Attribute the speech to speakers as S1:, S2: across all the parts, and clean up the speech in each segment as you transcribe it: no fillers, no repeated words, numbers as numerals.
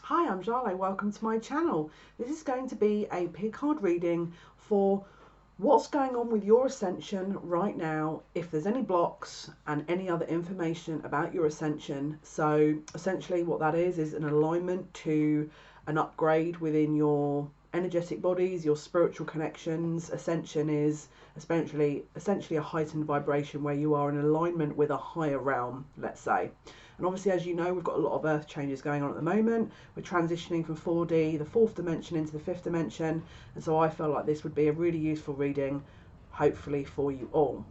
S1: Hi, I'm Jale, welcome to my channel. This is going to be a pick card reading for what's going on with your ascension right now, if there's any blocks and any other information about your ascension. So essentially what that is an alignment to an upgrade within your energetic bodies, your spiritual connections. Ascension is essentially a heightened vibration where you are in alignment with a higher realm, let's say. And obviously, as you know, we've got a lot of earth changes going on at the moment. We're transitioning from 4D, the fourth dimension, into the fifth dimension. And so I felt like this would be a really useful reading, hopefully for you all.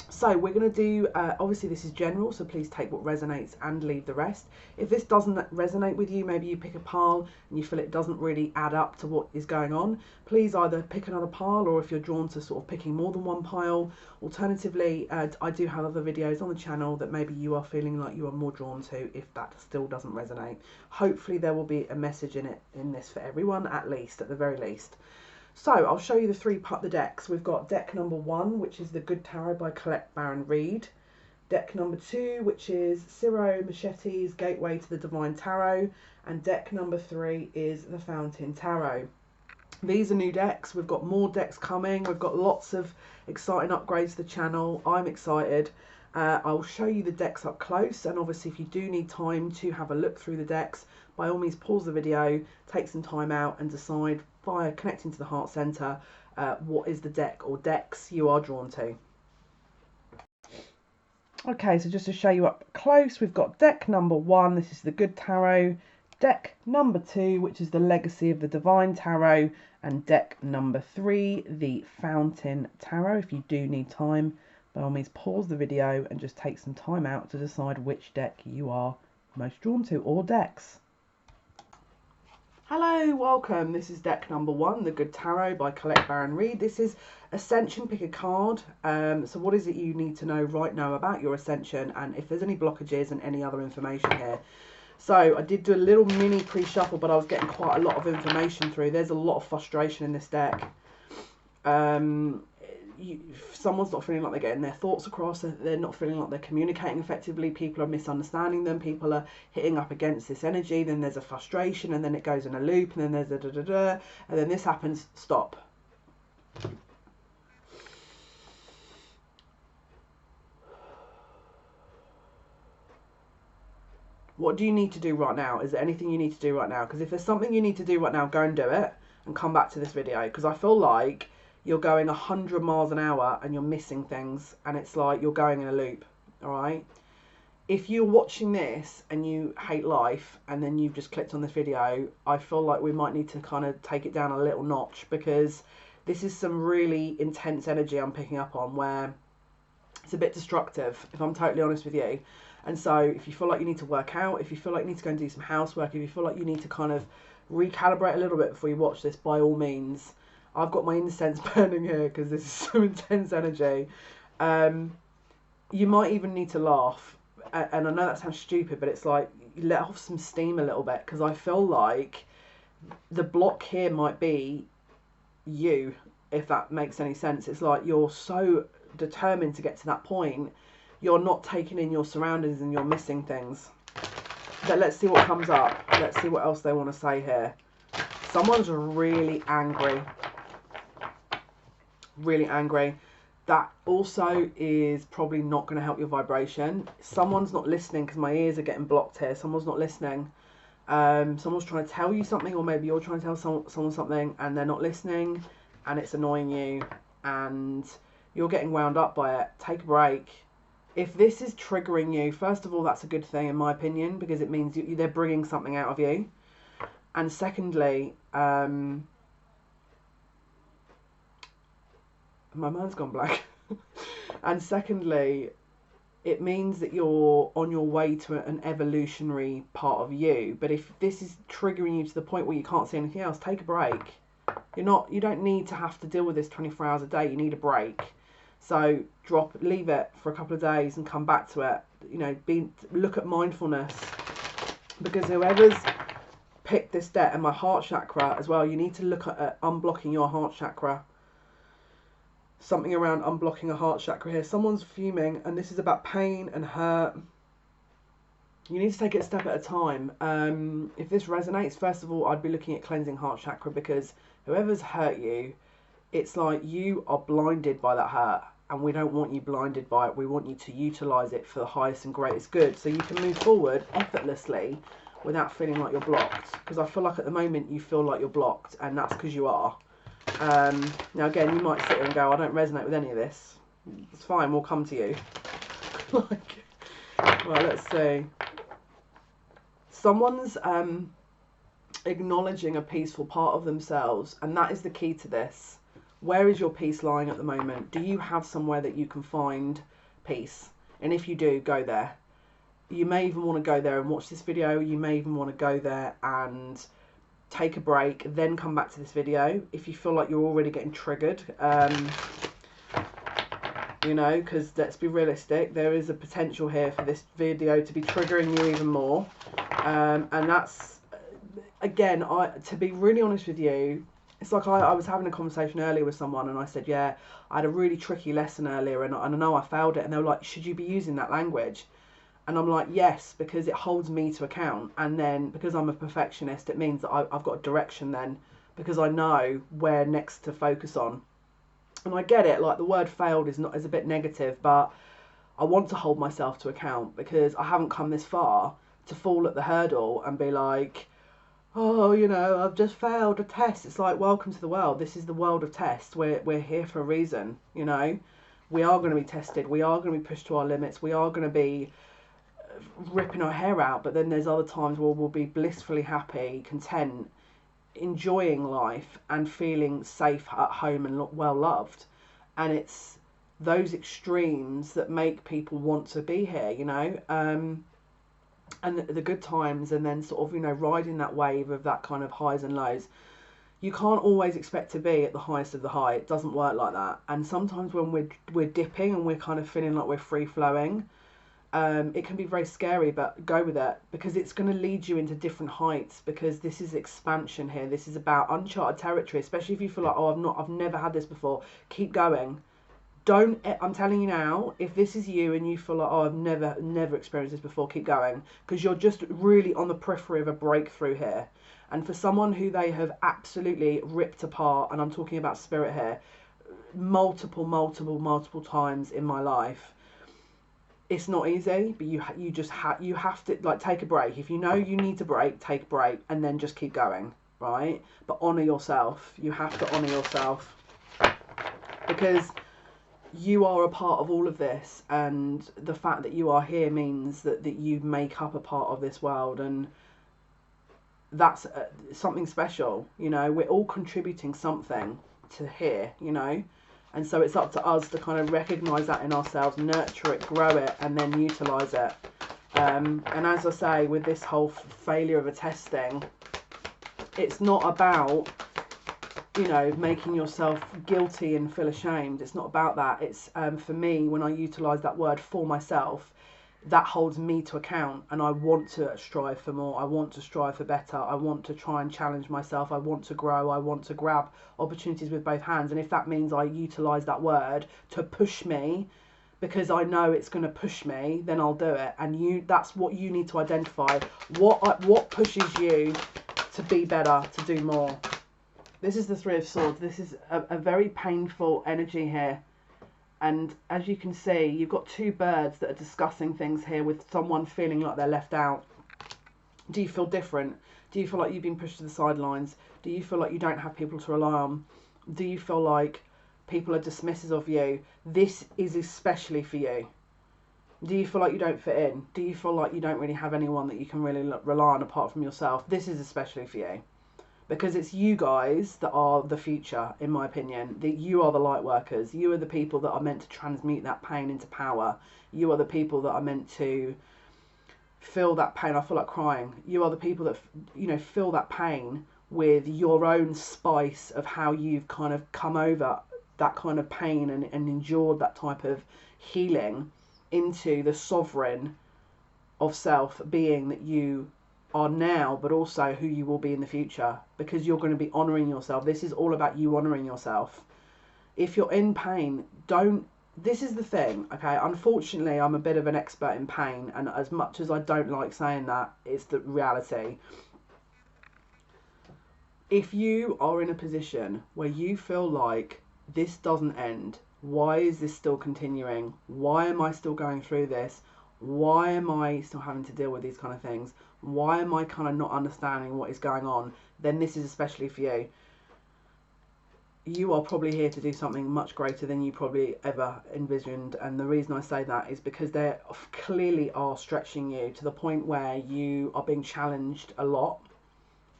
S1: So we're going to do, obviously this is general, so please take what resonates and leave the rest. If this doesn't resonate with you, maybe you pick a pile and you feel it doesn't really add up to what is going on, please either pick another pile, or if you're drawn to sort of picking more than one pile, alternatively, I do have other videos on the channel that maybe you are feeling like you are more drawn to if that still doesn't resonate. Hopefully there will be a message in this for everyone, at the very least. So I'll show you the decks. We've got deck number 1, which is the Good Tarot by Colette Baron Reid. Deck number 2, which is Ciro Machete's Gateway to the Divine Tarot. And deck number 3 is the Fountain Tarot. These are new decks. We've got more decks coming. We've got lots of exciting upgrades to the channel. I'm excited. I'll show you the decks up close, and obviously if you do need time to have a look through the decks, by all means pause the video, take some time out and decide via connecting to the heart center what is the deck or decks you are drawn to. Okay, so just to show you up close, we've got deck number 1, this is the Good Tarot, deck number 2, which is the Legacy of the Divine Tarot, and deck number 3, the Fountain Tarot. If you do need time, by all means pause the video and just take some time out to decide which deck you are most drawn to, or decks. Hello, welcome. This is deck number 1, the Good Tarot by Colette Baron Reid. This is Ascension, pick a card. So what is it you need to know right now about your Ascension, and if there's any blockages and any other information here. So I did do a little mini pre-shuffle, but I was getting quite a lot of information through. There's a lot of frustration in this deck. Someone's not feeling like they're getting their thoughts across, they're not feeling like they're communicating effectively, people are misunderstanding them, people are hitting up against this energy, then there's a frustration, and then it goes in a loop, and then there's a da-da-da, and then this happens. Stop. What do you need to do right now? Is there anything you need to do right now? Because if there's something you need to do right now, go and do it and come back to this video, because I feel like you're going 100 miles an hour and you're missing things, and it's like you're going in a loop. All right, if you're watching this and you hate life and then you've just clicked on this video, I feel like we might need to kind of take it down a little notch, because this is some really intense energy I'm picking up on, where it's a bit destructive, if I'm totally honest with you. And so if you feel like you need to work out, if you feel like you need to go and do some housework, if you feel like you need to kind of recalibrate a little bit before you watch this, by all means. I've got my incense burning here because this is some intense energy. You might even need to laugh. And I know that sounds stupid, but it's like, you let off some steam a little bit, because I feel like the block here might be you, if that makes any sense. It's like you're so determined to get to that point, you're not taking in your surroundings and you're missing things. But let's see what comes up. Let's see what else they want to say here. Someone's really angry. Really angry. That also is probably not going to help your vibration. Someone's not listening, because my ears are getting blocked here. Someone's not listening. Someone's trying to tell you something, or maybe you're trying to tell someone something and they're not listening, and it's annoying you and you're getting wound up by it. Take a break. If this is triggering you, first of all, that's a good thing in my opinion, because it means they're bringing something out of you. And secondly, my mind's gone blank. And secondly, it means that you're on your way to an evolutionary part of you. But if this is triggering you to the point where you can't see anything else, take a break. You don't need to have to deal with this 24 hours a day. You need a break. So leave it for a couple of days and come back to it. You know, look at mindfulness, because whoever's picked this deck, and my heart chakra as well, you need to look at unblocking your heart chakra. Something around unblocking a heart chakra here. Someone's fuming, and this is about pain and hurt. You need to take it a step at a time. If this resonates, first of all, I'd be looking at cleansing heart chakra, because whoever's hurt you, it's like you are blinded by that hurt, and we don't want you blinded by it. We want you to utilize it for the highest and greatest good, so you can move forward effortlessly without feeling like you're blocked. Because I feel like at the moment you feel like you're blocked, and that's because you are. Now again, you might sit here and go, I don't resonate with any of this. It's fine, we'll come to you. Like, right, let's see. Someone's acknowledging a peaceful part of themselves, and that is the key to this. Where is your peace lying at the moment? Do you have somewhere that you can find peace? And if you do, go there. You may even want to go there and watch this video. You may even want to go there and take a break, then come back to this video if you feel like you're already getting triggered. You know, because let's be realistic, there is a potential here for this video to be triggering you even more. And that's, again, to be really honest with you, it's like I was having a conversation earlier with someone, and I said, yeah, I had a really tricky lesson earlier, and I know I failed it. And they were like, should you be using that language? And I'm like, yes, because it holds me to account. And then because I'm a perfectionist, it means that I've got a direction then, because I know where next to focus on. And I get it, like the word failed is a bit negative, but I want to hold myself to account, because I haven't come this far to fall at the hurdle and be like, oh, you know, I've just failed a test. It's like, welcome to the world. This is the world of tests. We're here for a reason, you know. We are going to be tested. We are going to be pushed to our limits. We are going to be ripping our hair out. But then there's other times where we'll be blissfully happy, content, enjoying life and feeling safe at home and well loved. And it's those extremes that make people want to be here, you know. And the good times, and then sort of, you know, riding that wave of that kind of highs and lows. You can't always expect to be at the highest of the high. It doesn't work like that. And sometimes when we're dipping and we're kind of feeling like we're free flowing, it can be very scary, but go with it, because it's going to lead you into different heights, because this is expansion here. This is about uncharted territory, especially if you feel like, oh, I've never had this before. Keep going. I'm telling you now, if this is you and you feel like, oh, I've never experienced this before, keep going, because you're just really on the periphery of a breakthrough here. And for someone who they have absolutely ripped apart, and I'm talking about spirit here, multiple times in my life, it's not easy, but you have to, like, take a break. If you know you need to break, take a break, and then just keep going, right? But honour yourself. You have to honour yourself, because you are a part of all of this, and the fact that you are here means that you make up a part of this world, and that's something special, you know. We're all contributing something to here, you know, and so it's up to us to kind of recognise that in ourselves, nurture it, grow it, and then utilise it. And as I say, with this whole failure of a test thing, it's not about, you know, making yourself guilty and feel ashamed. It's not about that. It's for me, when I utilise that word for myself, that holds me to account, and I want to strive for more. I want to strive for better. I want to try and challenge myself. I want to grow. I want to grab opportunities with both hands. And if that means I utilise that word to push me, because I know it's going to push me, then I'll do it. And that's what you need to identify. What pushes you to be better, to do more. This is the Three of Swords. This is a very painful energy here. And as you can see, you've got two birds that are discussing things here, with someone feeling like they're left out. Do you feel different? Do you feel like you've been pushed to the sidelines? Do you feel like you don't have people to rely on? Do you feel like people are dismissive of you? This is especially for you. Do you feel like you don't fit in? Do you feel like you don't really have anyone that you can really rely on apart from yourself? This is especially for you. Because it's you guys that are the future, in my opinion. You are the light workers. You are the people that are meant to transmute that pain into power. You are the people that are meant to feel that pain. I feel like crying. You are the people that, you know, feel that pain with your own spice of how you've kind of come over that kind of pain and endured that type of healing into the sovereign of self being that you are now, but also who you will be in the future, because you're going to be honouring yourself. This is all about you honouring yourself. If you're in pain, don't this is the thing, okay? Unfortunately, I'm a bit of an expert in pain, and as much as I don't like saying that, it's the reality. If you are in a position where you feel like this doesn't end, why is this still continuing? Why am I still going through this? Why am I still having to deal with these kind of things? Why am I kind of not understanding what is going on? Then this is especially for you. You are probably here to do something much greater than you probably ever envisioned. And the reason I say that is because they clearly are stretching you to the point where you are being challenged a lot.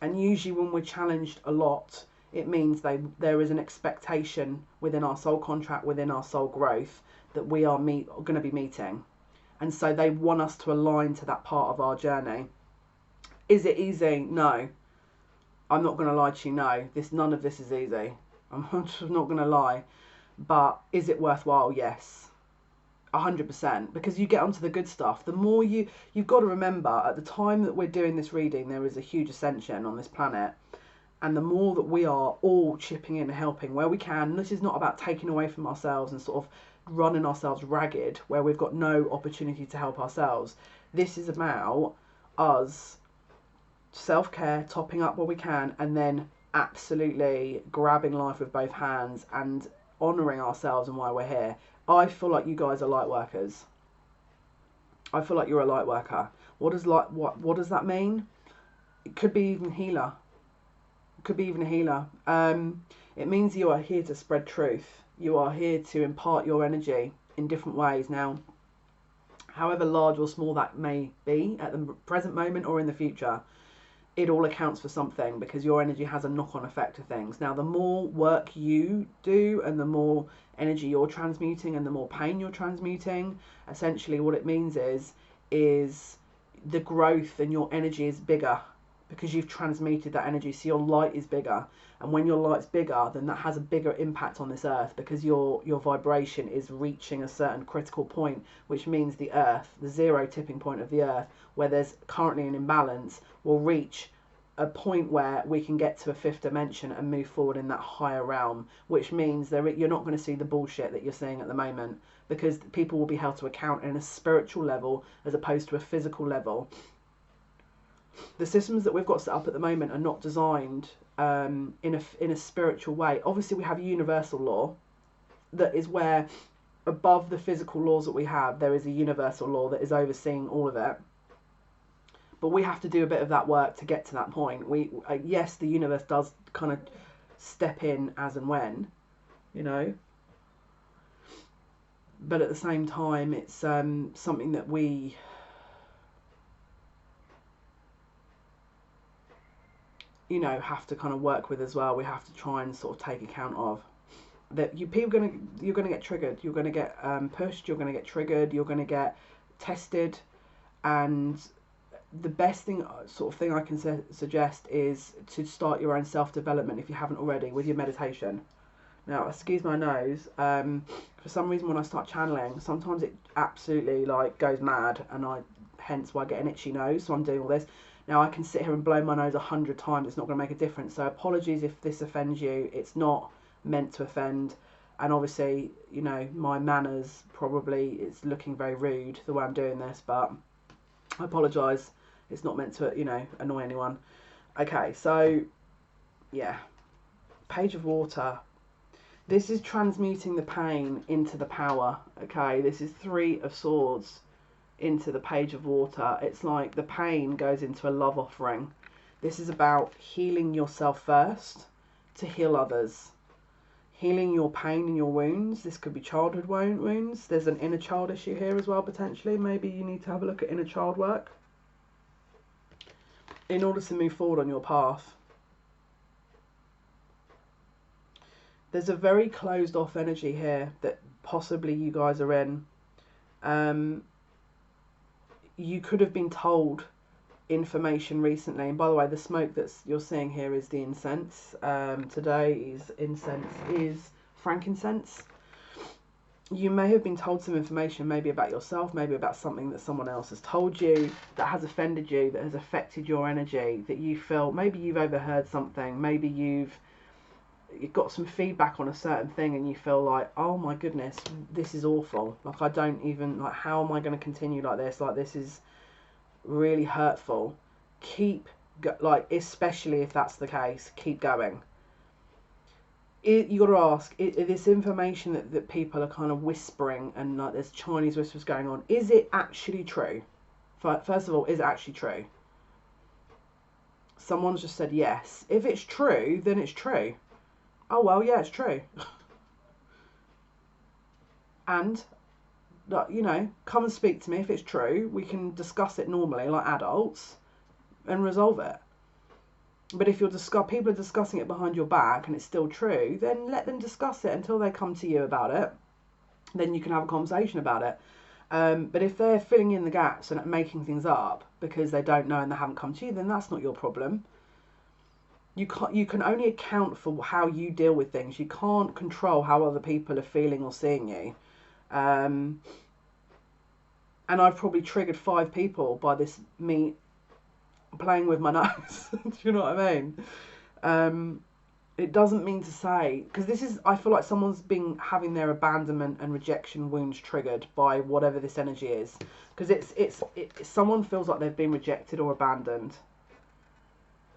S1: And usually when we're challenged a lot, it means there is an expectation within our soul contract, within our soul growth, that we are going to be meeting. And so they want us to align to that part of our journey. Is it easy? No. I'm not going to lie to you, no. None of this is easy. I'm just not going to lie. But is it worthwhile? Yes. 100%. Because you get onto the good stuff. The more you've got to remember, at the time that we're doing this reading, there is a huge ascension on this planet. And the more that we are all chipping in and helping where we can, this is not about taking away from ourselves and sort of running ourselves ragged where we've got no opportunity to help ourselves. This is about us self-care, topping up where we can, and then absolutely grabbing life with both hands and honouring ourselves and why we're here. I feel like you guys are light workers. I feel like you're a light worker. What does that mean? It could be even healer. It could be even a healer. It means you are here to spread truth. You are here to impart your energy in different ways. Now, however large or small that may be at the present moment or in the future, it all accounts for something, because your energy has a knock-on effect to things. Now, the more work you do and the more energy you're transmuting and the more pain you're transmuting, essentially what it means is the growth and your energy is bigger, because you've transmuted that energy, so your light is bigger. And when your light's bigger, then that has a bigger impact on this earth, because your vibration is reaching a certain critical point, which means the earth, the zero tipping point of the earth, where there's currently an imbalance, will reach a point where we can get to a fifth dimension and move forward in that higher realm, which means you're not going to see the bullshit that you're seeing at the moment, because people will be held to account in a spiritual level as opposed to a physical level. The systems that we've got set up at the moment are not designed in a spiritual way. Obviously, we have universal law, that is where above the physical laws that we have, there is a universal law that is overseeing all of it. But we have to do a bit of that work to get to that point. Yes, the universe does kind of step in as and when, you know. But at the same time, it's something that we have to kind of work with as well. We have to try and sort of take account of that. You're gonna get triggered. You're gonna get pushed. You're gonna get triggered. You're gonna get tested. And the best thing I can suggest is to start your own self-development, if you haven't already, with your meditation. Now, excuse my nose. For some reason, when I start channeling, sometimes it absolutely goes mad, and hence why I get an itchy nose. So I'm doing all this. Now, I can sit here and blow my nose 100 times. It's not going to make a difference. So apologies if this offends you. It's not meant to offend. And obviously, my manners probably is looking very rude the way I'm doing this. But I apologise. It's not meant to, annoy anyone. Okay, so, yeah. Page of Water. This is transmuting the pain into the power. Okay, this is 3 of Swords into the Page of Water. It's like the pain goes into a love offering. This is about healing yourself first to heal others. Healing your pain and your wounds. This could be childhood wounds. There's an inner child issue here as well, potentially. Maybe you need to have a look at inner child work in order to move forward on your path. There's a very closed off energy here that possibly you guys are in. You could have been told information recently, and by the way, the smoke that you're seeing here is the incense. Today's incense is frankincense. You may have been told some information, maybe about yourself, maybe about something that someone else has told you that has offended you, that has affected your energy, that you feel, maybe you've overheard something, maybe you've you've got some feedback on a certain thing and you feel like, oh my goodness, this is awful. Like, I don't even, like, how am I going to continue like this? Like, this is really hurtful. Keep, like, especially if that's the case, keep going. You got to ask, this information that people are kind of whispering and like there's Chinese whispers going on, is it actually true? First of all, is it actually true? Someone's just said yes. If it's true, then it's true. Oh, well, yeah, it's true. And, you know, come and speak to me if it's true. We can discuss it normally like adults and resolve it. But if people are discussing it behind your back and it's still true, then let them discuss it until they come to you about it. Then you can have a conversation about it. But if they're filling in the gaps and making things up because they don't know and they haven't come to you, then that's not your problem. You can only account for how you deal with things. You can't control how other people are feeling or seeing you. And I've probably triggered 5 people by me playing with my nose. Do you know what I mean? It doesn't mean to say, because I feel like someone's been having their abandonment and rejection wounds triggered by whatever this energy is. Because someone feels like they've been rejected or abandoned.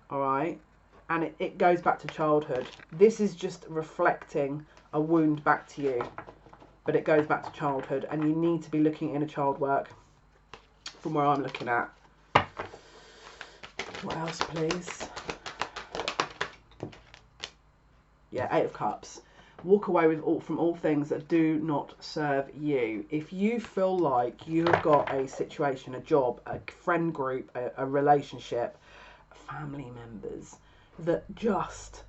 S1: All right? And it goes back to childhood. This is just reflecting a wound back to you. But it goes back to childhood. And you need to be looking at inner child work from where I'm looking at. What else, please? Yeah, 8 of Cups. Walk away from all things that do not serve you. If you feel like you have got a situation, a job, a friend group, a relationship, family members that just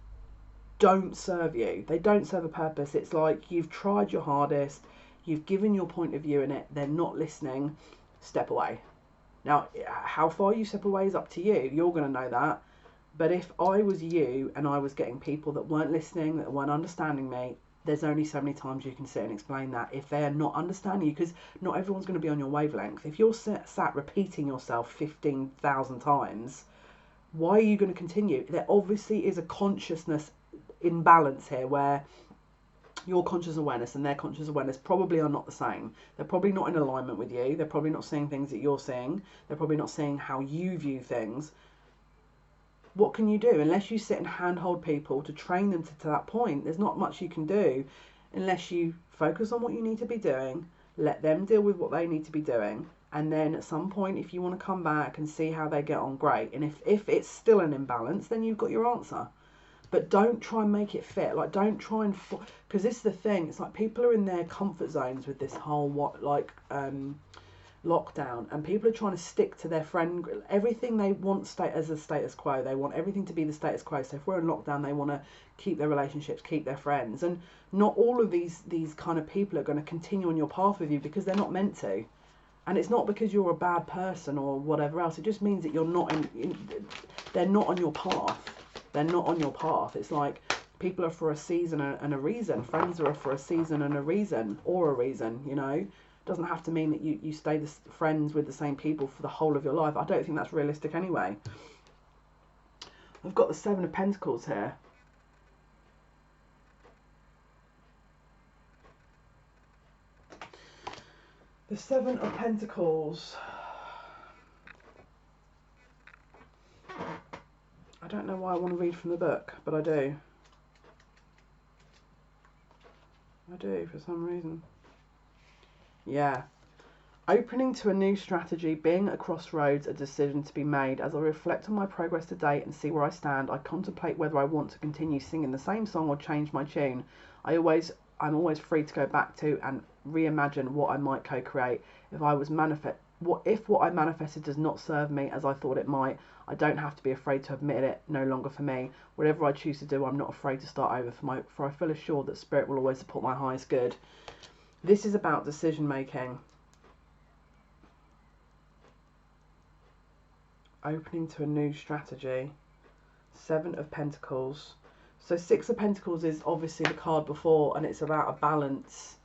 S1: don't serve you, they don't serve a purpose. It's like you've tried your hardest, you've given your point of view in it, they're not listening, step away. Now, how far you step away is up to you. You're going to know that. But if I was you and I was getting people that weren't listening, that weren't understanding me, there's only so many times you can sit and explain that. If they're not understanding you, because not everyone's going to be on your wavelength. If you're sat repeating yourself 15,000 times, why are you going to continue? There obviously is a consciousness imbalance here where your conscious awareness and their conscious awareness probably are not the same. They're probably not in alignment with you. They're probably not seeing things that you're seeing. They're probably not seeing how you view things. What can you do? Unless you sit and handhold people to train them to that point, there's not much you can do unless you focus on what you need to be doing, let them deal with what they need to be doing, and then at some point, if you want to come back and see how they get on, great. And if it's still an imbalance, then you've got your answer. But don't try and make it fit. Like, don't try and... Because this is the thing. It's like people are in their comfort zones with this whole, lockdown. And people are trying to stick to their friend... Everything they want as a status quo. They want everything to be the status quo. So if we're in lockdown, they want to keep their relationships, keep their friends. And not all of these kind of people are going to continue on your path with you because they're not meant to. And it's not because you're a bad person or whatever else. It just means that you're not they're not on your path. They're not on your path. It's like people are for a season and a reason. Friends are for a season and a reason, or a reason, you know. It doesn't have to mean that you stay friends with the same people for the whole of your life. I don't think that's realistic anyway. I've got the 7 of Pentacles here. The 7 of Pentacles. I don't know why I want to read from the book, but I do. I do, for some reason. Yeah. Opening to a new strategy, being at a crossroads, a decision to be made. As I reflect on my progress to date and see where I stand, I contemplate whether I want to continue singing the same song or change my tune. I'm always free to go back to and reimagine what I might co-create. If what I manifested does not serve me as I thought it might, I don't have to be afraid to admit it, no longer for me. Whatever I choose to do, I'm not afraid to start over, for I feel assured that Spirit will always support my highest good. This is about decision making. Opening to a new strategy. 7 of Pentacles. So 6 of Pentacles is obviously the card before, and it's about a balance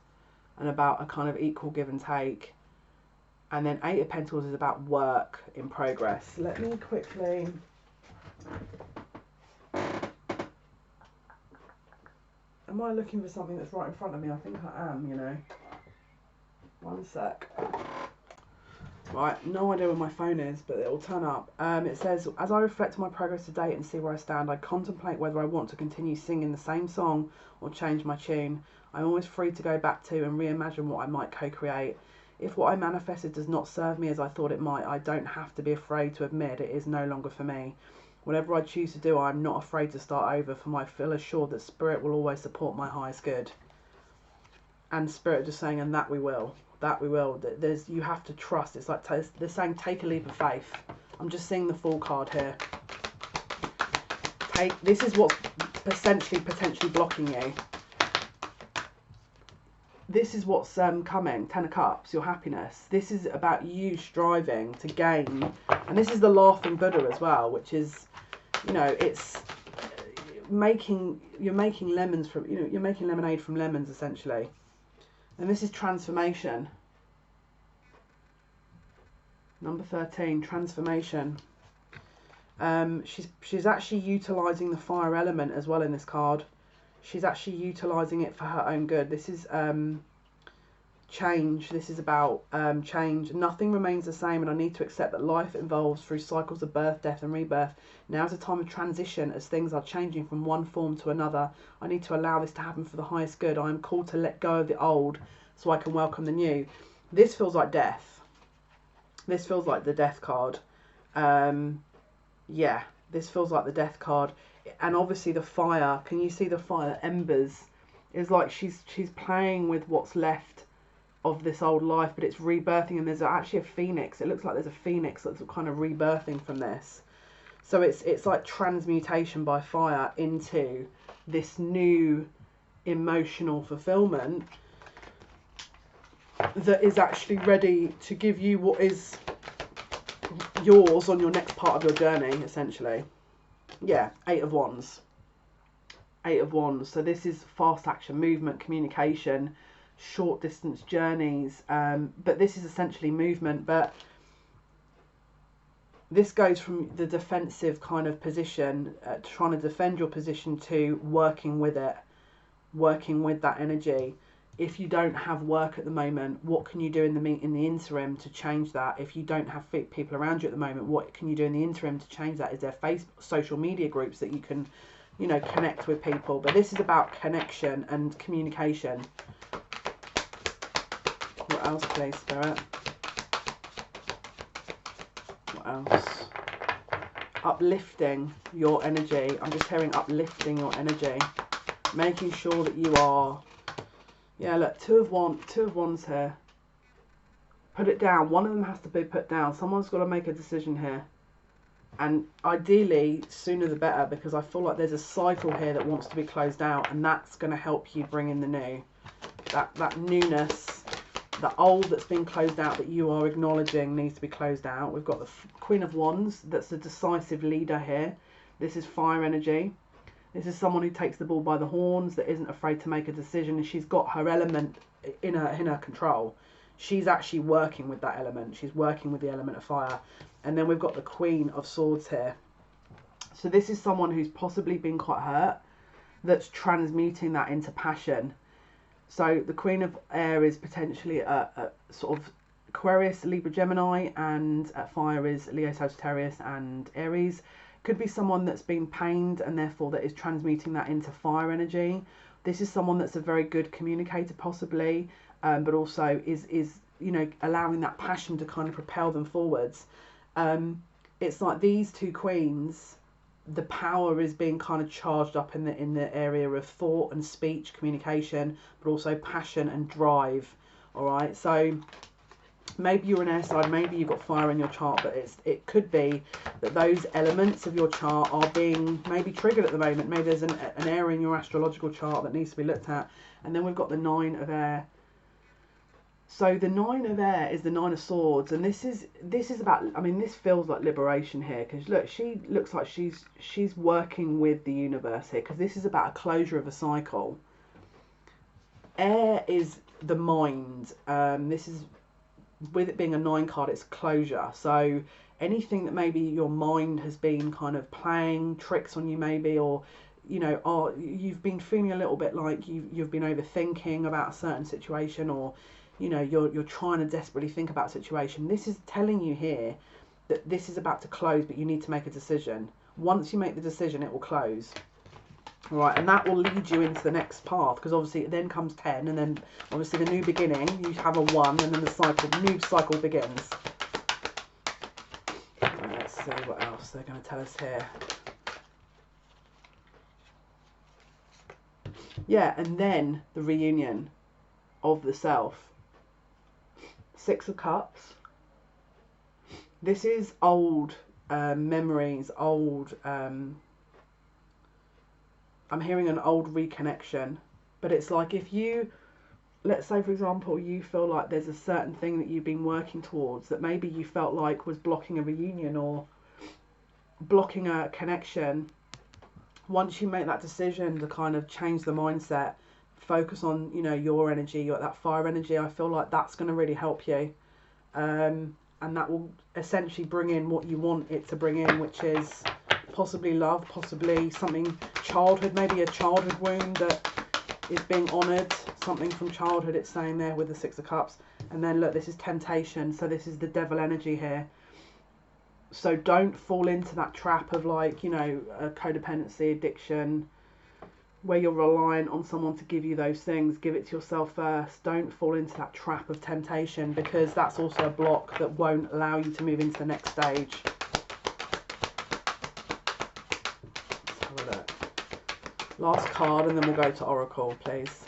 S1: and about a kind of equal give and take. And then 8 of Pentacles is about work in progress. Let me quickly... Am I looking for something that's right in front of me? I think I am, you know. One sec. Right, no idea where my phone is, but it'll turn up. It says, as I reflect on my progress to date and see where I stand, I contemplate whether I want to continue singing the same song or change my tune. I'm always free to go back to and reimagine what I might co-create. If what I manifested does not serve me as I thought it might, I don't have to be afraid to admit it is no longer for me. Whatever I choose to do, I'm not afraid to start over, for I feel assured that Spirit will always support my highest good. And Spirit just saying, and that we will. That we will. You have to trust. It's like they're saying, take a leap of faith. I'm just seeing the Fool card here. This is what's potentially blocking you. This is what's coming. 10 of Cups, your happiness. This is about you striving to gain, and this is the laughing Buddha as well, which is, you know, it's you're making lemons from, you know, you're making lemonade from lemons essentially. And this is transformation. Number 13, transformation. She's actually utilising the fire element as well in this card. She's actually utilising it for her own good. This is change. This is about change. Nothing remains the same, and I need to accept that life evolves through cycles of birth, death and rebirth. Now is a time of transition as things are changing from one form to another. I need to allow this to happen for the highest good. I am called to let go of the old so I can welcome the new. This feels like death. This feels like the death card. Yeah, this feels like the death card. And obviously the fire, can you see the fire, embers? Is like she's playing with what's left of this old life, but it's rebirthing, and there's actually a phoenix. It looks like there's a phoenix that's kind of rebirthing from this. So it's like transmutation by fire into this new emotional fulfillment that is actually ready to give you what is yours on your next part of your journey, essentially. Yeah, 8 of Wands. 8 of Wands. So this is fast action, movement, communication, short distance journeys, but this is essentially movement. But this goes from the defensive kind of position, trying to defend your position, to working with it, working with that energy. If you don't have work at the moment, what can you do in the interim to change that? If you don't have people around you at the moment, what can you do in the interim to change that? Is there social media groups that you can, you know, connect with people? But this is about connection and communication. What else, please, Spirit? What else? Uplifting your energy. I'm just hearing uplifting your energy. Making sure that you are... Yeah, look, 2 of Wands here. Put it down. One of them has to be put down. Someone's got to make a decision here. And ideally, sooner the better, because I feel like there's a cycle here that wants to be closed out, and that's going to help you bring in the new. That newness, the old that's been closed out that you are acknowledging needs to be closed out. We've got the Queen of Wands. That's a decisive leader here. This is fire energy. This is someone who takes the bull by the horns, that isn't afraid to make a decision, and she's got her element in her control. She's actually working with that element. She's working with the element of fire. And then we've got the Queen of Swords here. So this is someone who's possibly been quite hurt, that's transmuting that into passion. So the Queen of Air is potentially a sort of Aquarius, Libra, Gemini, and fire is Leo, Sagittarius and Aries. Could be someone that's been pained and therefore that is transmuting that into fire energy. This is someone that's a very good communicator possibly, but also is you know, allowing that passion to kind of propel them forwards. It's like these two queens, the power is being kind of charged up in the area of thought and speech, communication, but also passion and drive. All right, so maybe you're an air sign, maybe you've got fire in your chart, but it could be that those elements of your chart are being maybe triggered at the moment. Maybe there's an area in your astrological chart that needs to be looked at. And then we've got the 9 of Air. So the 9 of Air is the 9 of Swords, and this is about, I mean, this feels like liberation here, because look, she looks like she's working with the universe here, because this is about a closure of a cycle. Air is the mind. This is, with it being a 9 card, it's closure. So anything that maybe your mind has been kind of playing tricks on you maybe, or you know, you've been feeling a little bit like you've been overthinking about a certain situation, or you know, you're trying to desperately think about a situation. This is telling you here that this is about to close, but you need to make a decision. Once you make the decision, it will close. All right, and that will lead you into the next path, because obviously it then comes 10, and then obviously the new beginning, you have a 1, and then the new cycle begins. Right, let's see what else they're going to tell us here. Yeah, and then the reunion of the self. 6 of Cups. This is old memories, old... I'm hearing an old reconnection, but it's like if you, let's say for example, you feel like there's a certain thing that you've been working towards that maybe you felt like was blocking a reunion or blocking a connection. Once you make that decision to kind of change the mindset, focus on, you know, your energy, that fire energy, I feel like that's going to really help you. And that will essentially bring in what you want it to bring in, which is possibly love, possibly something childhood, maybe a childhood wound that is being honoured, something from childhood, it's saying there with the 6 of Cups. And then look, this is temptation, so this is the devil energy here. So don't fall into that trap of, like, you know, a codependency, addiction, where you're reliant on someone to give you those things. Give it to yourself first. Don't fall into that trap of temptation, because that's also a block that won't allow you to move into the next stage. Last card, and then we'll go to Oracle, please.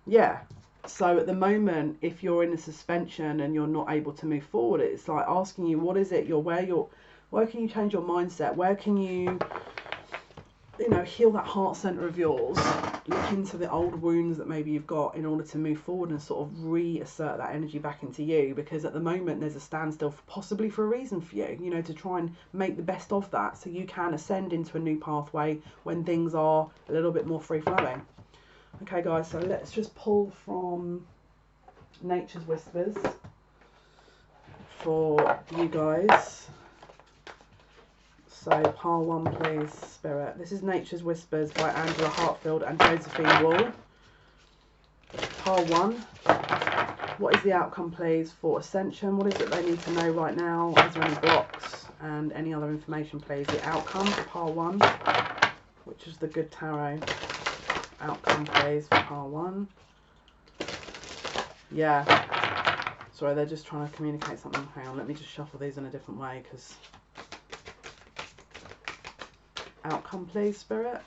S1: Yeah, so at the moment, if you're in a suspension and you're not able to move forward, it's like asking you, what is it, where can you change your mindset? Where can you know, heal that heart center of yours? Look into the old wounds that maybe you've got in order to move forward and sort of reassert that energy back into you, because at the moment there's a standstill, possibly for a reason for you, you know, to try and make the best of that so you can ascend into a new pathway when things are a little bit more free-flowing. Okay guys, so let's just pull from Nature's Whispers for you guys. So, pile 1, please, Spirit. This is Nature's Whispers by Angela Hartfield and Josephine Wall. Pile 1. What is the outcome, please, for Ascension? What is it they need to know right now? Is there any blocks? And any other information, please. The outcome for pile 1, which is the Good Tarot. Outcome, please, for pile 1. Yeah. Sorry, they're just trying to communicate something. Hang on, let me just shuffle these in a different way, because... Outcome, please, Spirit.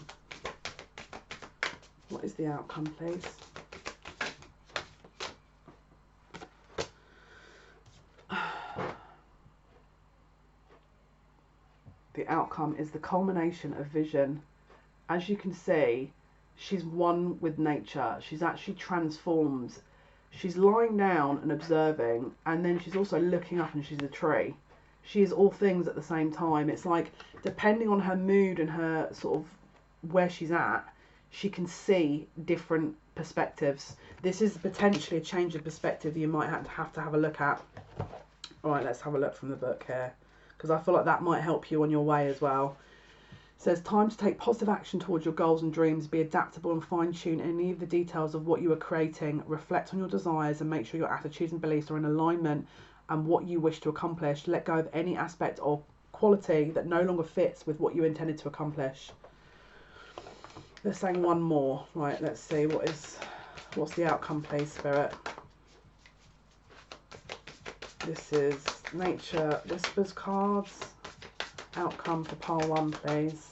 S1: What is the outcome, please? The outcome is the culmination of vision. As you can see, she's one with nature. She's actually transformed. She's lying down and observing, and then she's also looking up, and she's a tree. She is all things at the same time. It's like, depending on her mood and her sort of where she's at, she can see different perspectives. This is potentially a change of perspective you might have to have a look at. All right, let's have a look from the book here, because I feel like that might help you on your way as well. It says, time to take positive action towards your goals and dreams. Be adaptable and fine-tune any of the details of what you are creating. Reflect on your desires and make sure your attitudes and beliefs are in alignment and what you wish to accomplish. Let go of any aspect or quality that no longer fits with what you intended to accomplish. They're saying one more. Right, let's see. What's the outcome, please, Spirit? This is Nature Whispers cards. Outcome for pile 1, please.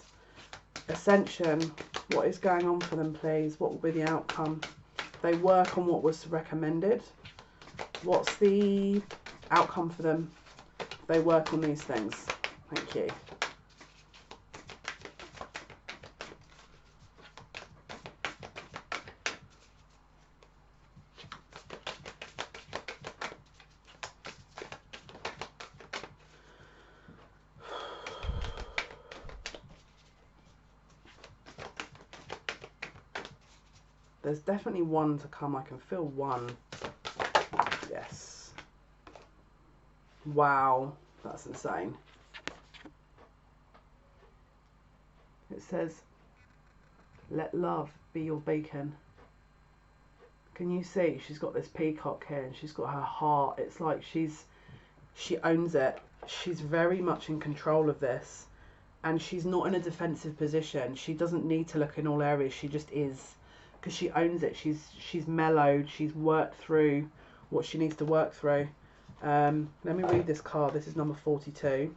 S1: Ascension. What is going on for them, please? What will be the outcome? They work on what was recommended. What's the outcome for them? They work on these things. Thank you. There's definitely one to come. I can feel one. Yes. Wow. That's insane. It says, let love be your beacon. Can you see? She's got this peacock here and she's got her heart. It's like she owns it. She's very much in control of this. And she's not in a defensive position. She doesn't need to look in all areas. She just is. Because she owns it. She's mellowed. She's worked through what she needs to work through. Let me read this card. This is number 42.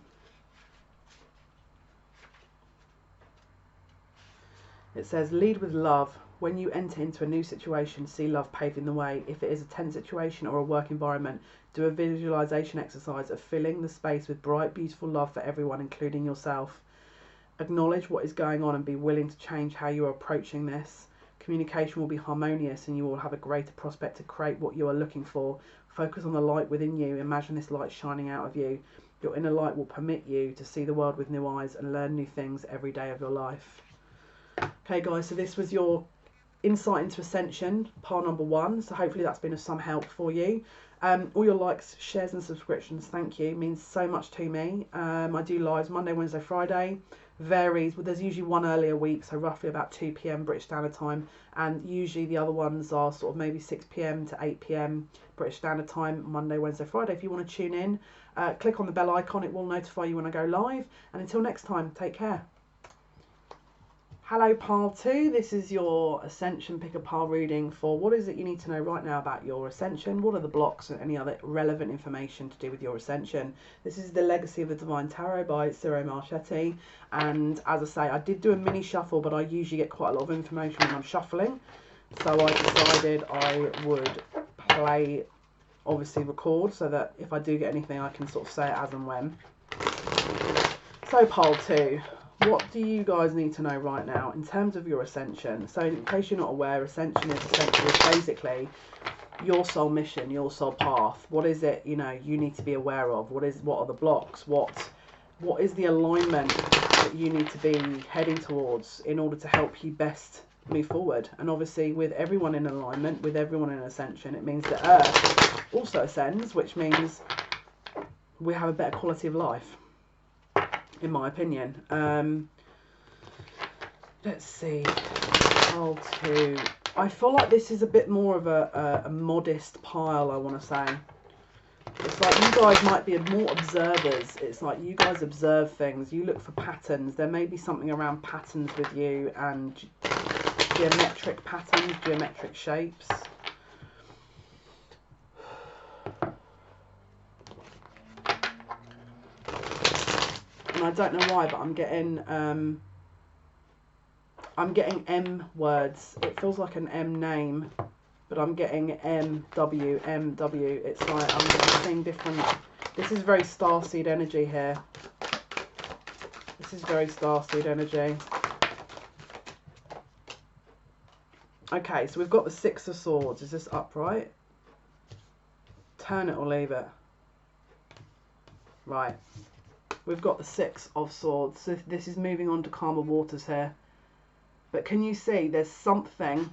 S1: It says, lead with love. When you enter into a new situation, see love paving the way. If it is a tense situation or a work environment, do a visualization exercise of filling the space with bright, beautiful love for everyone, including yourself. Acknowledge what is going on and be willing to change how you are approaching this. Communication will be harmonious and you will have a greater prospect to create what you are looking for. Focus on the light within you. Imagine this light shining out of you. Your inner light will permit you to see the world with new eyes and learn new things every day of your life. Okay guys, so this was your insight into Ascension, pile number 1. So hopefully that's been of some help for you. All your likes, shares and subscriptions, thank you, means so much to me. I do lives Monday, Wednesday, Friday. Varies, but there's usually one earlier a week, so roughly about 2 p.m. British Standard Time, and usually the other ones are sort of maybe 6 p.m. to 8 p.m. British Standard Time, Monday, Wednesday, Friday. If you want to tune in, click on the bell icon, it will notify you when I go live, and until next time, take care. Hello pile 2, this is your Ascension pick a pile reading for what is it you need to know right now about your Ascension, what are the blocks and any other relevant information to do with your Ascension. This is the Legacy of the Divine Tarot by Ciro Marchetti, and as I say, I did do a mini shuffle, but I usually get quite a lot of information when I'm shuffling, so I decided I would play, obviously record, so that if I do get anything I can sort of say it as and when. So pile 2. What do you guys need to know right now in terms of your Ascension? So in case you're not aware, Ascension is essentially basically your soul mission, your soul path. What is it, you know, you need to be aware of? What are the blocks? What is the alignment that you need to be heading towards in order to help you best move forward? And obviously with everyone in alignment, with everyone in Ascension, it means that Earth also ascends, which means we have a better quality of life, in my opinion. Let's see, pile 2. I feel like this is a bit more of a modest pile, I want to say. It's like you guys might be more observers. It's like you guys observe things, you look for patterns. There may be something around patterns with you, and geometric patterns, geometric shapes. And I don't know why, but I'm getting M words. It feels like an M name, but I'm getting MW. It's like I'm seeing different. This is very starseed energy here. This is very starseed energy. Okay, so we've got the 6 of Swords. Is this upright? Turn it or leave it. Right. We've got the 6 of Swords. So this is moving on to calmer waters here. But can you see there's something?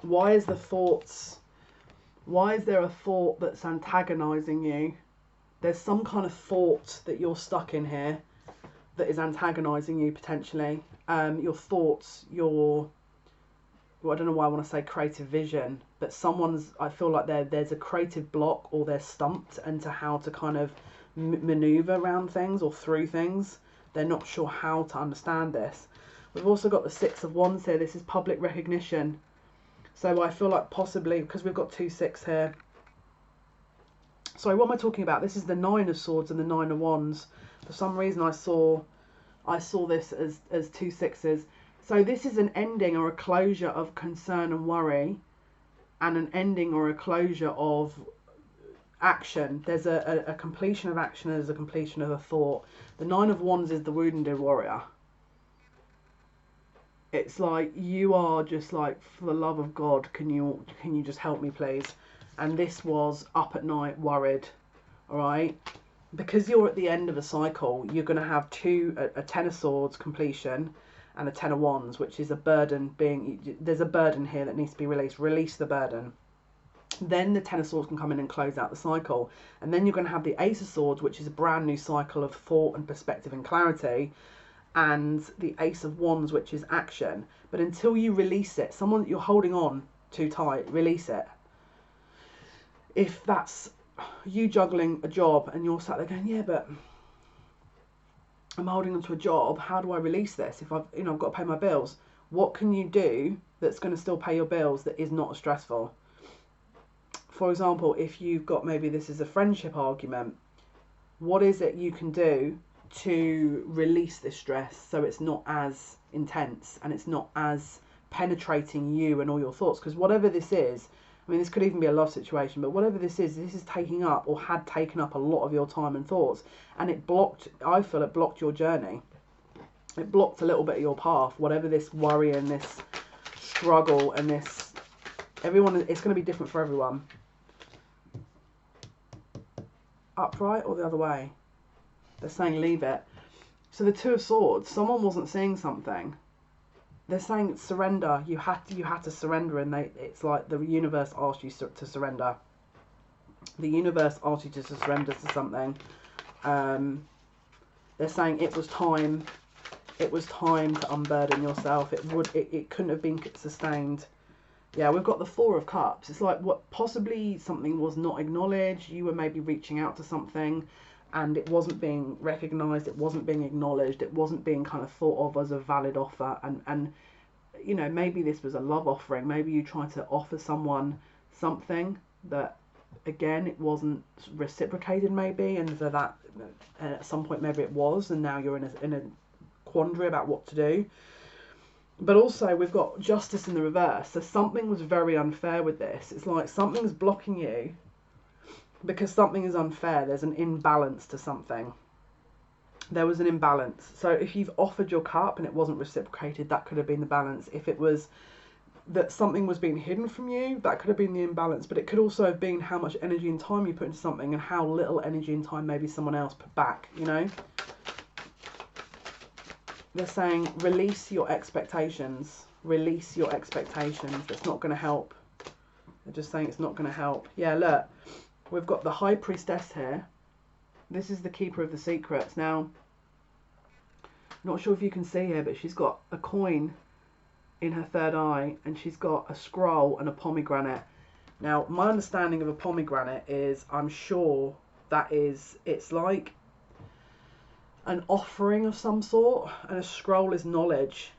S1: Why is there a thought that's antagonizing you? There's some kind of thought that you're stuck in here that is antagonizing you potentially. Your thoughts, well, I don't know why I want to say creative vision, but I feel like there's a creative block, or they're stumped into how to kind of maneuver around things or through things. They're not sure how to understand this. We've also got the 6 of Wands here. This is public recognition. So I feel like possibly, because we've got 2 6 here. Sorry, what am I talking about? This is the 9 of Swords and the 9 of Wands. For some reason I saw this as 2 6s. So this is an ending or a closure of concern and worry, and an ending or a closure of action. There's a completion of action, there's a completion of a thought. The 9 of Wands is the wounded warrior. It's like you are just like, for the love of God, can you just help me please? And this was up at night, worried. All right, because you're at the end of a cycle, you're going to have a 10 of Swords completion and a 10 of Wands, which is a burden there's a burden here that needs to be released. Release the burden. Then the 10 of Swords can come in and close out the cycle. And then you're going to have the Ace of Swords, which is a brand new cycle of thought and perspective and clarity. and the Ace of Wands, which is action. But until you release it, someone that you're holding on too tight, release it. If that's you juggling a job and you're sat there going, yeah, but I'm holding onto a job, how do I release this if I've got to pay my bills? What can you do that's going to still pay your bills that is not stressful? For example, if you've got, maybe this is a friendship argument, what is it you can do to release this stress so it's not as intense and it's not as penetrating you and all your thoughts? Because whatever this is, I mean, this could even be a love situation, but whatever this is taking up, or had taken up, a lot of your time and thoughts, and it blocked, I feel it blocked your journey. It blocked a little bit of your path, whatever this worry and this struggle and this, everyone, it's going to be different for everyone. Upright or the other way? They're saying leave it. So the Two of Swords, someone wasn't seeing something. They're saying surrender. You had to surrender, and it's like the universe asked you to surrender. The universe asked you to surrender to something. They're saying it was time. It was time to unburden yourself. It couldn't have been sustained. Yeah, we've got the Four of Cups. It's like what possibly something was not acknowledged. You were maybe reaching out to something, and it wasn't being recognised, it wasn't being acknowledged, it wasn't being kind of thought of as a valid offer, and maybe this was a love offering, maybe you tried to offer someone something that, again, it wasn't reciprocated maybe, and so that at some point maybe it was, and now you're in a quandary about what to do. But also we've got Justice in the reverse, so something was very unfair with this. It's like something's blocking you because something is unfair. There's an imbalance to something. There was an imbalance. So if you've offered your cup and it wasn't reciprocated, that could have been the balance. If it was that something was being hidden from you, that could have been the imbalance. But it could also have been how much energy and time you put into something and how little energy and time maybe someone else put back, They're saying release your expectations. Release your expectations. That's not going to help. They're just saying it's not going to help. Yeah, look. We've got the High Priestess here. This is the Keeper of the Secrets. Now, not sure if you can see here, but she's got a coin in her third eye, and she's got a scroll and a pomegranate. Now, my understanding of a pomegranate is, I'm sure it's like an offering of some sort, and a scroll is knowledge.